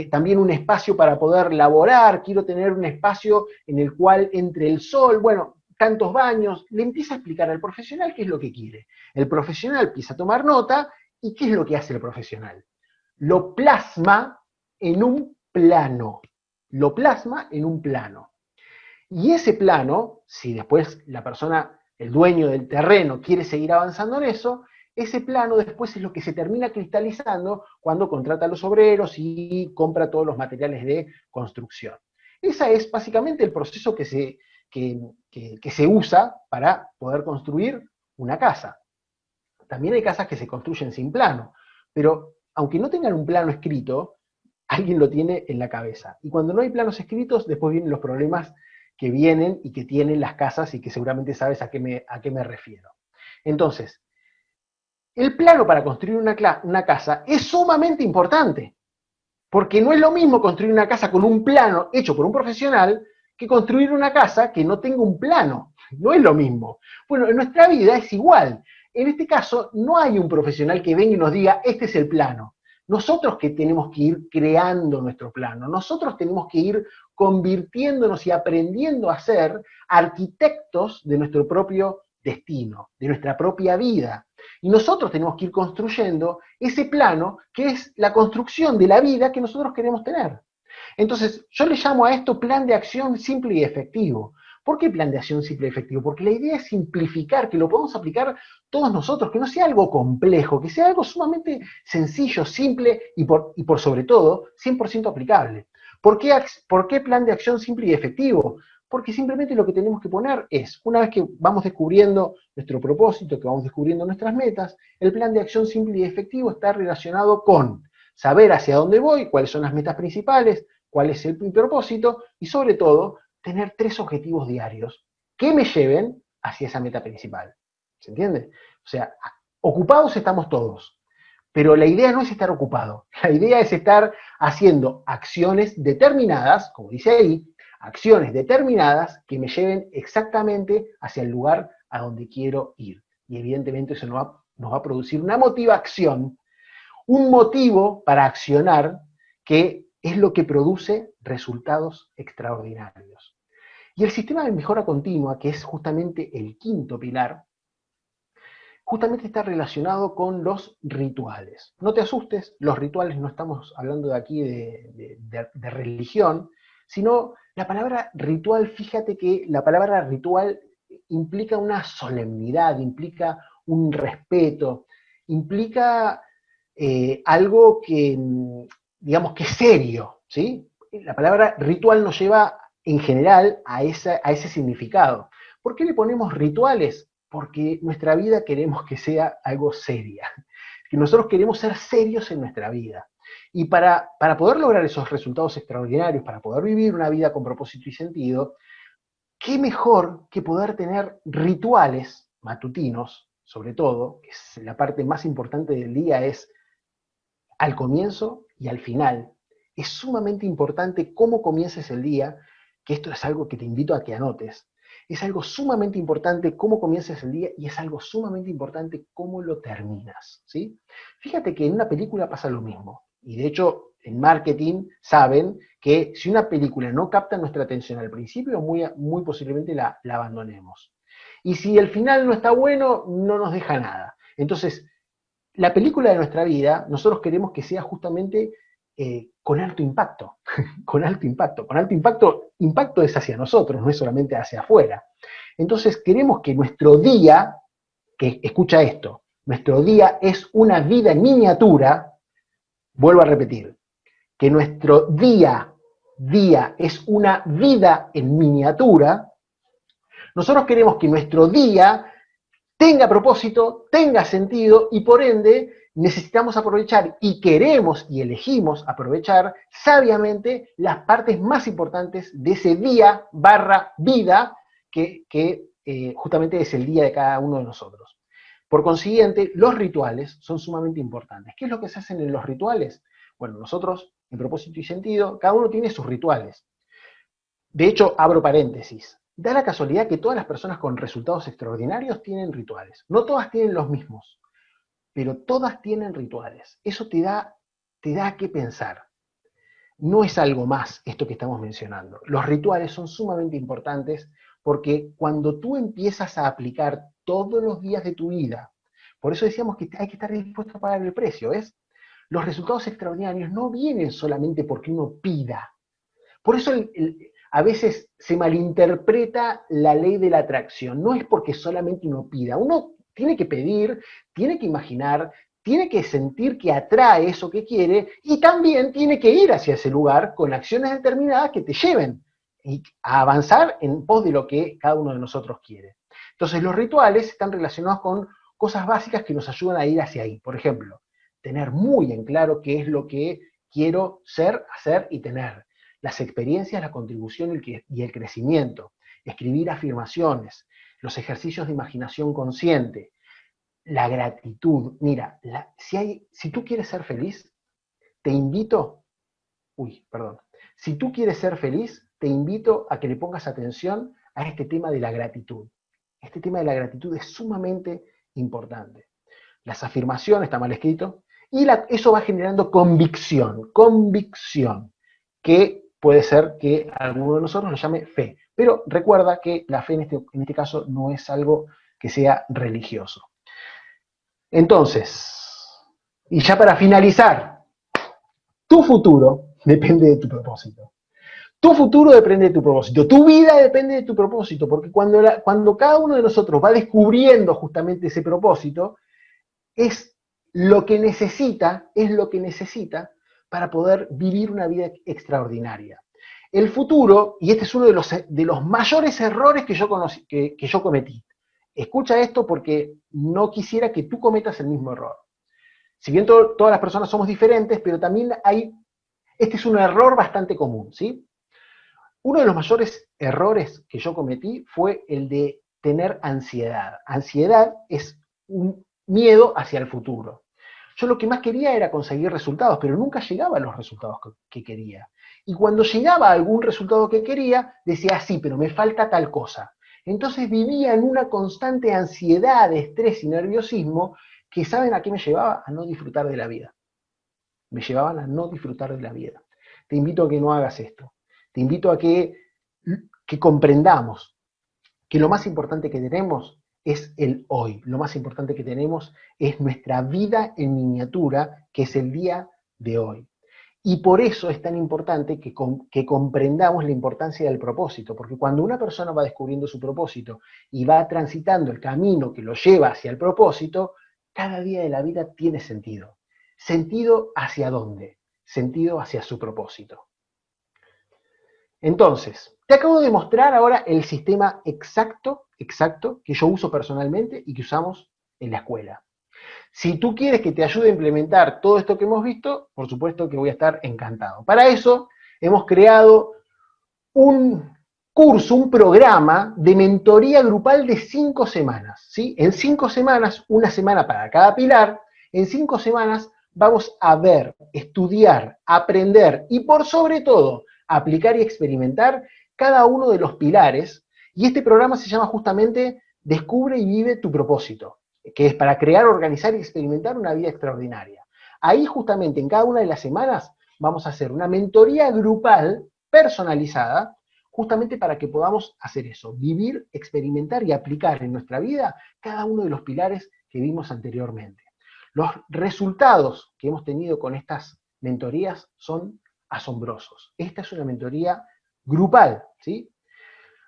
también un espacio para poder laborar, quiero tener un espacio en el cual entre el sol, bueno, tantos baños. Le empieza a explicar al profesional qué es lo que quiere. El profesional empieza a tomar nota, y ¿qué es lo que hace el profesional? Lo plasma en un plano. Lo plasma en un plano. Y ese plano, si después la persona, el dueño del terreno, quiere seguir avanzando en eso, ese plano después es lo que se termina cristalizando cuando contrata a los obreros y compra todos los materiales de construcción. Ese es básicamente el proceso que se usa para poder construir una casa. También hay casas que se construyen sin plano, pero aunque no tengan un plano escrito, alguien lo tiene en la cabeza. Y cuando no hay planos escritos, después vienen los problemas que vienen y que tienen las casas, y que seguramente sabes a qué me refiero. Entonces, el plano para construir una casa es sumamente importante, porque no es lo mismo construir una casa con un plano hecho por un profesional que construir una casa que no tenga un plano. No es lo mismo. Bueno, en nuestra vida es igual. En este caso, no hay un profesional que venga y nos diga, este es el plano. Nosotros que tenemos que ir creando nuestro plano, nosotros tenemos que ir convirtiéndonos y aprendiendo a ser arquitectos de nuestro propio destino, de nuestra propia vida. Y nosotros tenemos que ir construyendo ese plano que es la construcción de la vida que nosotros queremos tener. Entonces, yo le llamo a esto plan de acción simple y efectivo. ¿Por qué plan de acción simple y efectivo? Porque la idea es simplificar, que lo podamos aplicar todos nosotros, que no sea algo complejo, que sea algo sumamente sencillo, simple y por sobre todo 100% aplicable. ¿Por qué plan de acción simple y efectivo? Porque simplemente lo que tenemos que poner es, una vez que vamos descubriendo nuestro propósito, que vamos descubriendo nuestras metas, el plan de acción simple y efectivo está relacionado con saber hacia dónde voy, cuáles son las metas principales, cuál es mi propósito, y sobre todo, tener 3 objetivos diarios que me lleven hacia esa meta principal. ¿Se entiende? O sea, ocupados estamos todos, pero la idea no es estar ocupado, la idea es estar haciendo acciones determinadas, como dice ahí, acciones determinadas que me lleven exactamente hacia el lugar a donde quiero ir. Y evidentemente eso nos va a producir una motivación, un motivo para accionar, que es lo que produce resultados extraordinarios. Y el sistema de mejora continua, que es justamente el quinto pilar, justamente está relacionado con los rituales. No te asustes, los rituales, no estamos hablando de aquí de religión, sino la palabra ritual. Fíjate que la palabra ritual implica una solemnidad, implica un respeto, implica algo que, digamos, que es serio, ¿sí? La palabra ritual nos lleva en general a ese significado. ¿Por qué le ponemos rituales? Porque nuestra vida queremos que sea algo seria, que nosotros queremos ser serios en nuestra vida. Y para poder lograr esos resultados extraordinarios, para poder vivir una vida con propósito y sentido, qué mejor que poder tener rituales matutinos, sobre todo, que es la parte más importante del día, es al comienzo y al final. Es sumamente importante cómo comiences el día, que esto es algo que te invito a que anotes. Es algo sumamente importante cómo comiences el día y es algo sumamente importante cómo lo terminas, ¿sí? Fíjate que en una película pasa lo mismo. Y de hecho, en marketing saben que si una película no capta nuestra atención al principio, muy posiblemente la abandonemos. Y si el final no está bueno, no nos deja nada. Entonces, la película de nuestra vida, nosotros queremos que sea justamente con alto impacto, con alto impacto. Con alto impacto, impacto es hacia nosotros, no es solamente hacia afuera. Entonces queremos que nuestro día, que escucha esto, nuestro día es una vida en miniatura, vuelvo a repetir, que nuestro día es una vida en miniatura. Nosotros queremos que nuestro día tenga propósito, tenga sentido y por ende necesitamos aprovechar y queremos y elegimos aprovechar sabiamente las partes más importantes de ese día / vida que justamente es el día de cada uno de nosotros. Por consiguiente, los rituales son sumamente importantes. ¿Qué es lo que se hacen en los rituales? Bueno, nosotros, en propósito y sentido, cada uno tiene sus rituales. De hecho, abro paréntesis. Da la casualidad que todas las personas con resultados extraordinarios tienen rituales. No todas tienen los mismos, pero todas tienen rituales. Eso te da que pensar. No es algo más esto que estamos mencionando. Los rituales son sumamente importantes porque cuando tú empiezas a aplicar todos los días de tu vida, por eso decíamos que hay que estar dispuesto a pagar el precio, ¿ves? Los resultados extraordinarios no vienen solamente porque uno pida. Por eso a veces se malinterpreta la ley de la atracción. No es porque solamente uno pida. Uno tiene que pedir, tiene que imaginar, tiene que sentir que atrae eso que quiere y también tiene que ir hacia ese lugar con acciones determinadas que te lleven a avanzar en pos de lo que cada uno de nosotros quiere. Entonces los rituales están relacionados con cosas básicas que nos ayudan a ir hacia ahí. Por ejemplo, tener muy en claro qué es lo que quiero ser, hacer y tener. Las experiencias, la contribución y el crecimiento, escribir afirmaciones, los ejercicios de imaginación consciente, la gratitud. Mira, si tú quieres ser feliz, te invito, si tú quieres ser feliz, te invito a que le pongas atención a este tema de la gratitud. Este tema de la gratitud es sumamente importante. Las afirmaciones, está mal escrito, y eso va generando convicción, que puede ser que alguno de nosotros lo llame fe. Pero recuerda que la fe en este caso no es algo que sea religioso. Entonces, y ya para finalizar, tu futuro depende de tu propósito. Tu futuro depende de tu propósito. Tu vida depende de tu propósito, porque cuando cada uno de nosotros va descubriendo justamente ese propósito, es lo que necesita para poder vivir una vida extraordinaria. El futuro, y este es uno de los mayores errores que yo cometí. Escucha esto porque no quisiera que tú cometas el mismo error. Si bien todas las personas somos diferentes, pero también este es un error bastante común, ¿sí? Uno de los mayores errores que yo cometí fue el de tener ansiedad. Ansiedad es un miedo hacia el futuro. Yo lo que más quería era conseguir resultados, pero nunca llegaba a los resultados que quería. Y cuando llegaba a algún resultado que quería, decía, sí, pero me falta tal cosa. Entonces vivía en una constante ansiedad, estrés y nerviosismo que, ¿saben a qué me llevaba? A no disfrutar de la vida. Me llevaban a no disfrutar de la vida. Te invito a que no hagas esto. Te invito a que comprendamos que lo más importante que tenemos es el hoy. Lo más importante que tenemos es nuestra vida en miniatura, que es el día de hoy. Y por eso es tan importante que comprendamos la importancia del propósito, porque cuando una persona va descubriendo su propósito y va transitando el camino que lo lleva hacia el propósito, cada día de la vida tiene sentido. ¿Sentido hacia dónde? Sentido hacia su propósito. Entonces, te acabo de mostrar ahora el sistema exacto que yo uso personalmente y que usamos en la escuela. Si tú quieres que te ayude a implementar todo esto que hemos visto, por supuesto que voy a estar encantado. Para eso hemos creado un curso, un programa de mentoría grupal de 5 semanas. ¿Sí? En 5 semanas, una semana para cada pilar, en 5 semanas vamos a ver, estudiar, aprender y por sobre todo aplicar y experimentar cada uno de los pilares. Y este programa se llama justamente Descubre y vive tu propósito, que es para crear, organizar y experimentar una vida extraordinaria. Ahí justamente en cada una de las semanas vamos a hacer una mentoría grupal personalizada, justamente para que podamos hacer eso, vivir, experimentar y aplicar en nuestra vida cada uno de los pilares que vimos anteriormente. Los resultados que hemos tenido con estas mentorías son asombrosos. Esta es una mentoría grupal, ¿sí?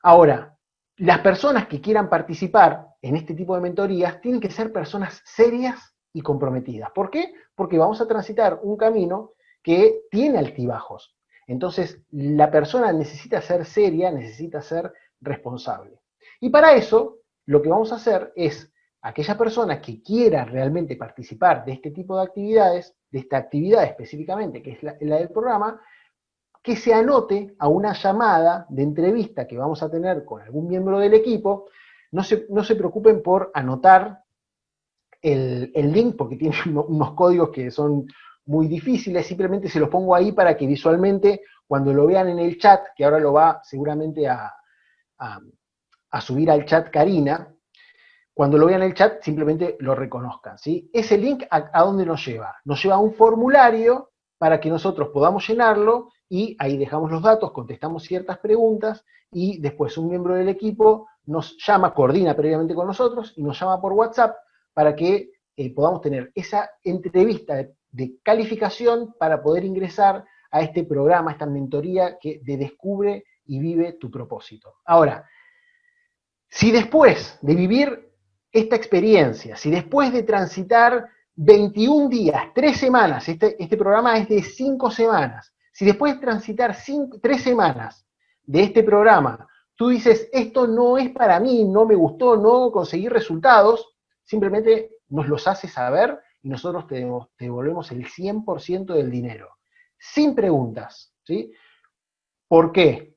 Ahora, las personas que quieran participar en este tipo de mentorías tienen que ser personas serias y comprometidas. ¿Por qué? Porque vamos a transitar un camino que tiene altibajos. Entonces, la persona necesita ser seria, necesita ser responsable. Y para eso, lo que vamos a hacer es, aquella persona que quiera realmente participar de este tipo de actividades, de esta actividad específicamente, que es la del programa, que se anote a una llamada de entrevista que vamos a tener con algún miembro del equipo. No se preocupen por anotar el link, porque tiene unos códigos que son muy difíciles, simplemente se los pongo ahí para que visualmente, cuando lo vean en el chat, que ahora lo va seguramente a subir al chat Karina, cuando lo vean en el chat simplemente lo reconozcan, ¿sí? Ese link, ¿a dónde nos lleva? Nos lleva a un formulario para que nosotros podamos llenarlo y ahí dejamos los datos, contestamos ciertas preguntas y después un miembro del equipo nos llama, coordina previamente con nosotros y nos llama por WhatsApp para que podamos tener esa entrevista de calificación para poder ingresar a este programa, a esta mentoría de Descubre y Vive tu Propósito. Ahora, si después de vivir esta experiencia, si después de transitar 21 días, 3 semanas, este programa es de 5 semanas, si después de transitar 3 semanas de este programa, tú dices, esto no es para mí, no me gustó, no conseguí resultados, simplemente nos los haces saber y nosotros te devolvemos el 100% del dinero, sin preguntas, ¿sí? ¿Por qué?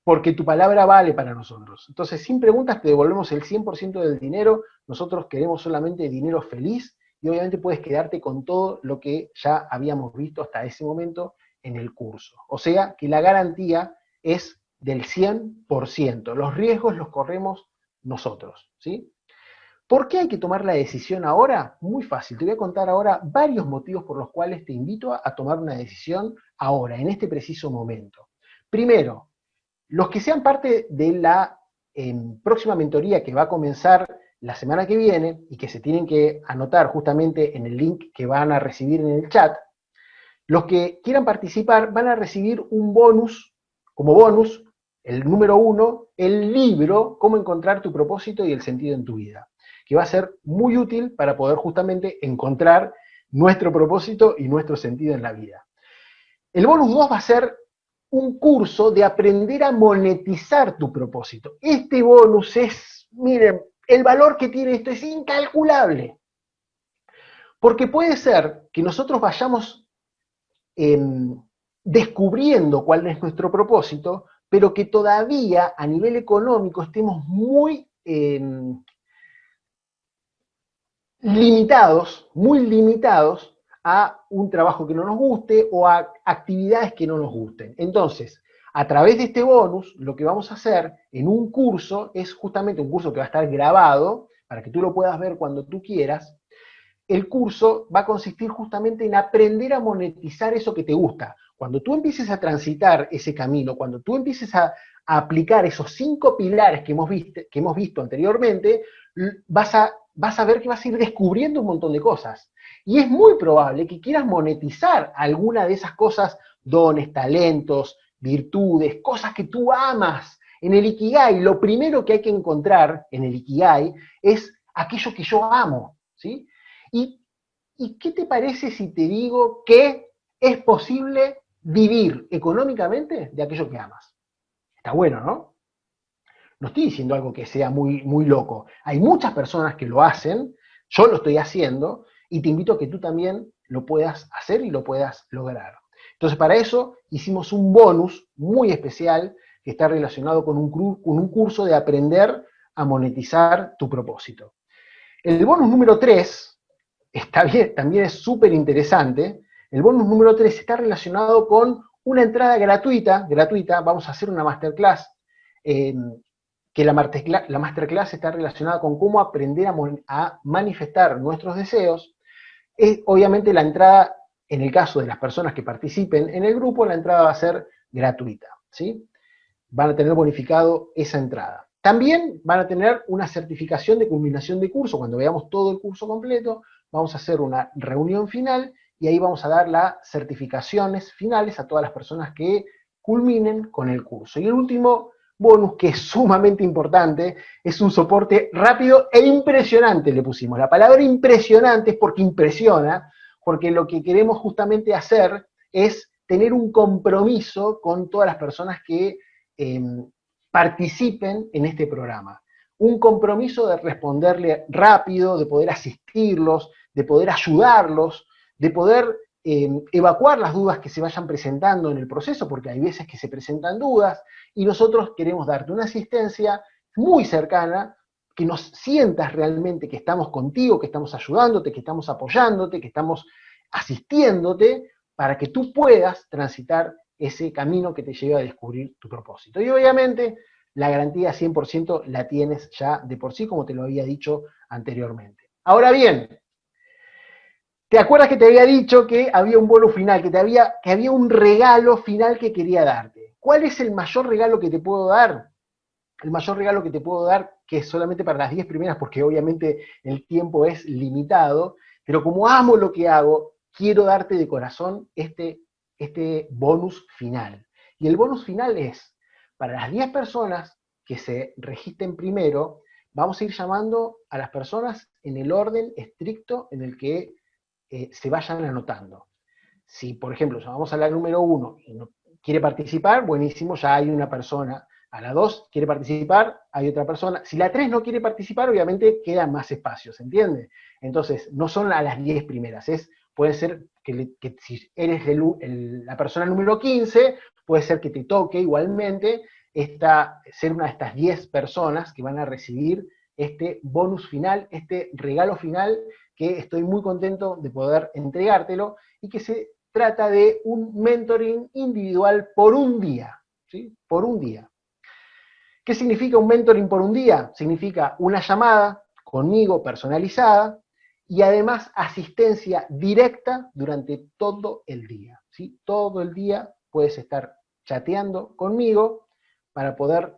Porque tu palabra vale para nosotros. Entonces, sin preguntas, te devolvemos el 100% del dinero, nosotros queremos solamente dinero feliz, y obviamente puedes quedarte con todo lo que ya habíamos visto hasta ese momento en el curso. O sea, que la garantía es del 100%, los riesgos los corremos nosotros, ¿sí? ¿Por qué hay que tomar la decisión ahora? Muy fácil, te voy a contar ahora varios motivos por los cuales te invito a tomar una decisión ahora, en este preciso momento. Primero, los que sean parte de la próxima mentoría que va a comenzar la semana que viene y que se tienen que anotar justamente en el link que van a recibir en el chat, los que quieran participar van a recibir un bonus, como bonus, el número 1, el libro Cómo encontrar tu propósito y el sentido en tu vida, que va a ser muy útil para poder justamente encontrar nuestro propósito y nuestro sentido en la vida. El bonus 2 va a ser un curso de aprender a monetizar tu propósito. Este bonus es, miren, el valor que tiene esto es incalculable. Porque puede ser que nosotros vayamos descubriendo cuál es nuestro propósito, pero que todavía a nivel económico estemos muy limitados a un trabajo que no nos guste o a actividades que no nos gusten. Entonces, a través de este bonus, lo que vamos a hacer en un curso, es justamente un curso que va a estar grabado, para que tú lo puedas ver cuando tú quieras. El curso va a consistir justamente en aprender a monetizar eso que te gusta. Cuando tú empieces a transitar ese camino, cuando tú empieces a aplicar esos 5 pilares que hemos visto anteriormente, vas a ver que vas a ir descubriendo un montón de cosas. Y es muy probable que quieras monetizar alguna de esas cosas, dones, talentos, virtudes, cosas que tú amas. En el Ikigai, lo primero que hay que encontrar en el Ikigai es aquello que yo amo, ¿sí? ¿Y qué te parece si te digo que es posible vivir económicamente de aquello que amas? Está bueno, ¿no? No estoy diciendo algo que sea muy, muy loco. Hay muchas personas que lo hacen, yo lo estoy haciendo, y te invito a que tú también lo puedas hacer y lo puedas lograr. Entonces, para eso hicimos un bonus muy especial que está relacionado con un curso de aprender a monetizar tu propósito. El bonus número 3 está bien, también es súper interesante. El bonus número 3 está relacionado con una entrada gratuita, vamos a hacer una masterclass, que la masterclass está relacionada con cómo aprender a manifestar nuestros deseos. Obviamente la entrada, en el caso de las personas que participen en el grupo, la entrada va a ser gratuita, ¿sí? Van a tener bonificado esa entrada. También van a tener una certificación de culminación de curso. Cuando veamos todo el curso completo, vamos a hacer una reunión final y ahí vamos a dar las certificaciones finales a todas las personas que culminen con el curso. Y el último bonus, que es sumamente importante, es un soporte rápido e impresionante, le pusimos. La palabra impresionante es porque impresiona, porque lo que queremos justamente hacer es tener un compromiso con todas las personas que participen en este programa. Un compromiso de responderle rápido, de poder asistirlos, de poder ayudarlos, de poder evacuar las dudas que se vayan presentando en el proceso, porque hay veces que se presentan dudas, y nosotros queremos darte una asistencia muy cercana, que nos sientas realmente que estamos contigo, que estamos ayudándote, que estamos apoyándote, que estamos asistiéndote, para que tú puedas transitar ese camino que te lleva a descubrir tu propósito. Y obviamente la garantía 100% la tienes ya de por sí, como te lo había dicho anteriormente. Ahora bien, ¿te acuerdas que te había dicho que había un bono final, que había un regalo final que quería darte? ¿Cuál es el mayor regalo que te puedo dar? El mayor regalo que te puedo dar, que es solamente para las 10 primeras, porque obviamente el tiempo es limitado, pero como amo lo que hago, quiero darte de corazón este bonus final. Y el bonus final es, para las 10 personas que se registren primero, vamos a ir llamando a las personas en el orden estricto en el que se vayan anotando. Si, por ejemplo, vamos a la número 1 y no quiere participar, buenísimo, ya hay una persona. A la 2 quiere participar, hay otra persona. Si la 3 no quiere participar, obviamente quedan más espacios, ¿entiende? Entonces, no son a las 10 primeras, puede ser que si eres la persona número 15, puede ser que te toque igualmente ser una de estas 10 personas que van a recibir este bonus final, este regalo final, que estoy muy contento de poder entregártelo, y que se trata de un mentoring individual por un día, ¿sí? Por un día. ¿Qué significa un mentoring por un día? Significa una llamada conmigo personalizada y además asistencia directa durante todo el día, ¿sí? Todo el día puedes estar chateando conmigo para poder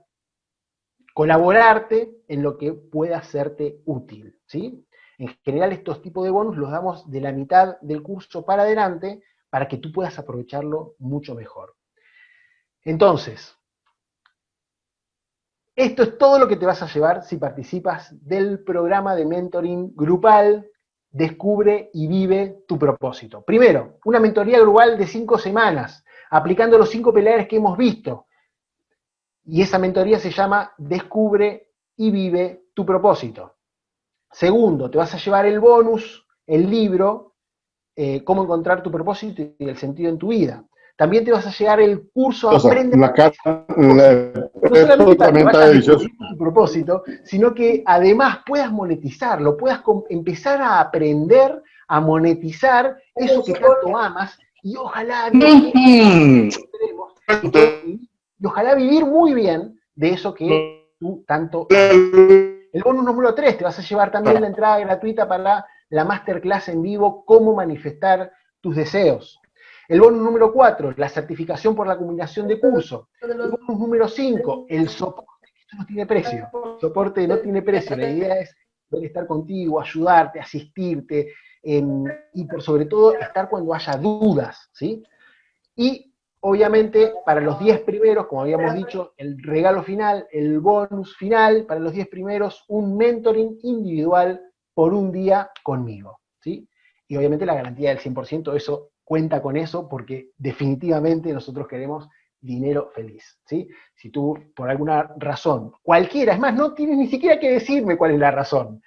colaborarte en lo que pueda serte útil, ¿sí? En general estos tipos de bonos los damos de la mitad del curso para adelante para que tú puedas aprovecharlo mucho mejor. Entonces, esto es todo lo que te vas a llevar si participas del programa de mentoring grupal Descubre y Vive tu Propósito. Primero, una mentoría grupal de 5 semanas, aplicando los 5 pilares que hemos visto. Y esa mentoría se llama Descubre y Vive tu Propósito. Segundo, te vas a llevar el bonus, el libro, Cómo encontrar tu propósito y el sentido en tu vida. También te vas a llevar el curso Aprende La carta, no solamente para que vayas a descubrir tu propósito, sino que además puedas monetizarlo, puedas empezar a aprender a monetizar eso que tanto amas, y ojalá y ojalá vivir muy bien de eso que tú tanto amas. El bonus número 3, te vas a llevar también la entrada gratuita para la masterclass en vivo, Cómo manifestar tus deseos. El bonus número 4, la certificación por la combinación de curso. El bonus número 5, el soporte. Esto no tiene precio. El soporte no tiene precio. La idea es poder estar contigo, ayudarte, asistirte, y por sobre todo estar cuando haya dudas, ¿sí? Y obviamente para los 10 primeros, como habíamos dicho, el regalo final, el bonus final, para los 10 primeros, un mentoring individual por un día conmigo, ¿sí? Y obviamente la garantía del 100%, eso cuenta con eso, porque definitivamente nosotros queremos dinero feliz, ¿sí? Si tú, por alguna razón, cualquiera, es más, no tienes ni siquiera que decirme cuál es la razón,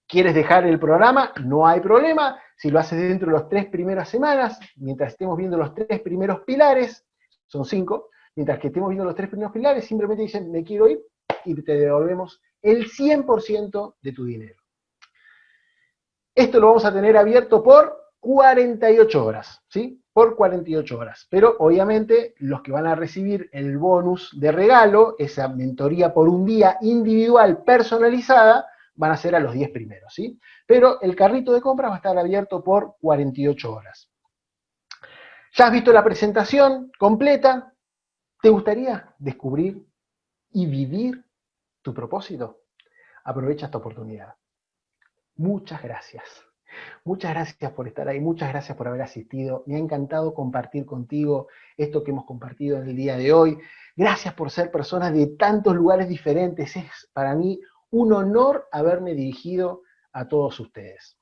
quieres dejar el programa, no hay problema. Si lo haces dentro de las 3 primeras semanas, mientras estemos viendo los 3 primeros pilares, son 5, mientras que estemos viendo los 3 primeros pilares, simplemente dicen, me quiero ir, y te devolvemos el 100% de tu dinero. Esto lo vamos a tener abierto por 48 horas, ¿sí? Por 48 horas. Pero obviamente los que van a recibir el bonus de regalo, esa mentoría por un día individual personalizada, van a ser a los 10 primeros, ¿sí? Pero el carrito de compras va a estar abierto por 48 horas. ¿Ya has visto la presentación completa? ¿Te gustaría descubrir y vivir tu propósito? Aprovecha esta oportunidad. Muchas gracias. Muchas gracias por estar ahí, muchas gracias por haber asistido. Me ha encantado compartir contigo esto que hemos compartido en el día de hoy. Gracias por ser personas de tantos lugares diferentes. Es para mí un honor haberme dirigido a todos ustedes.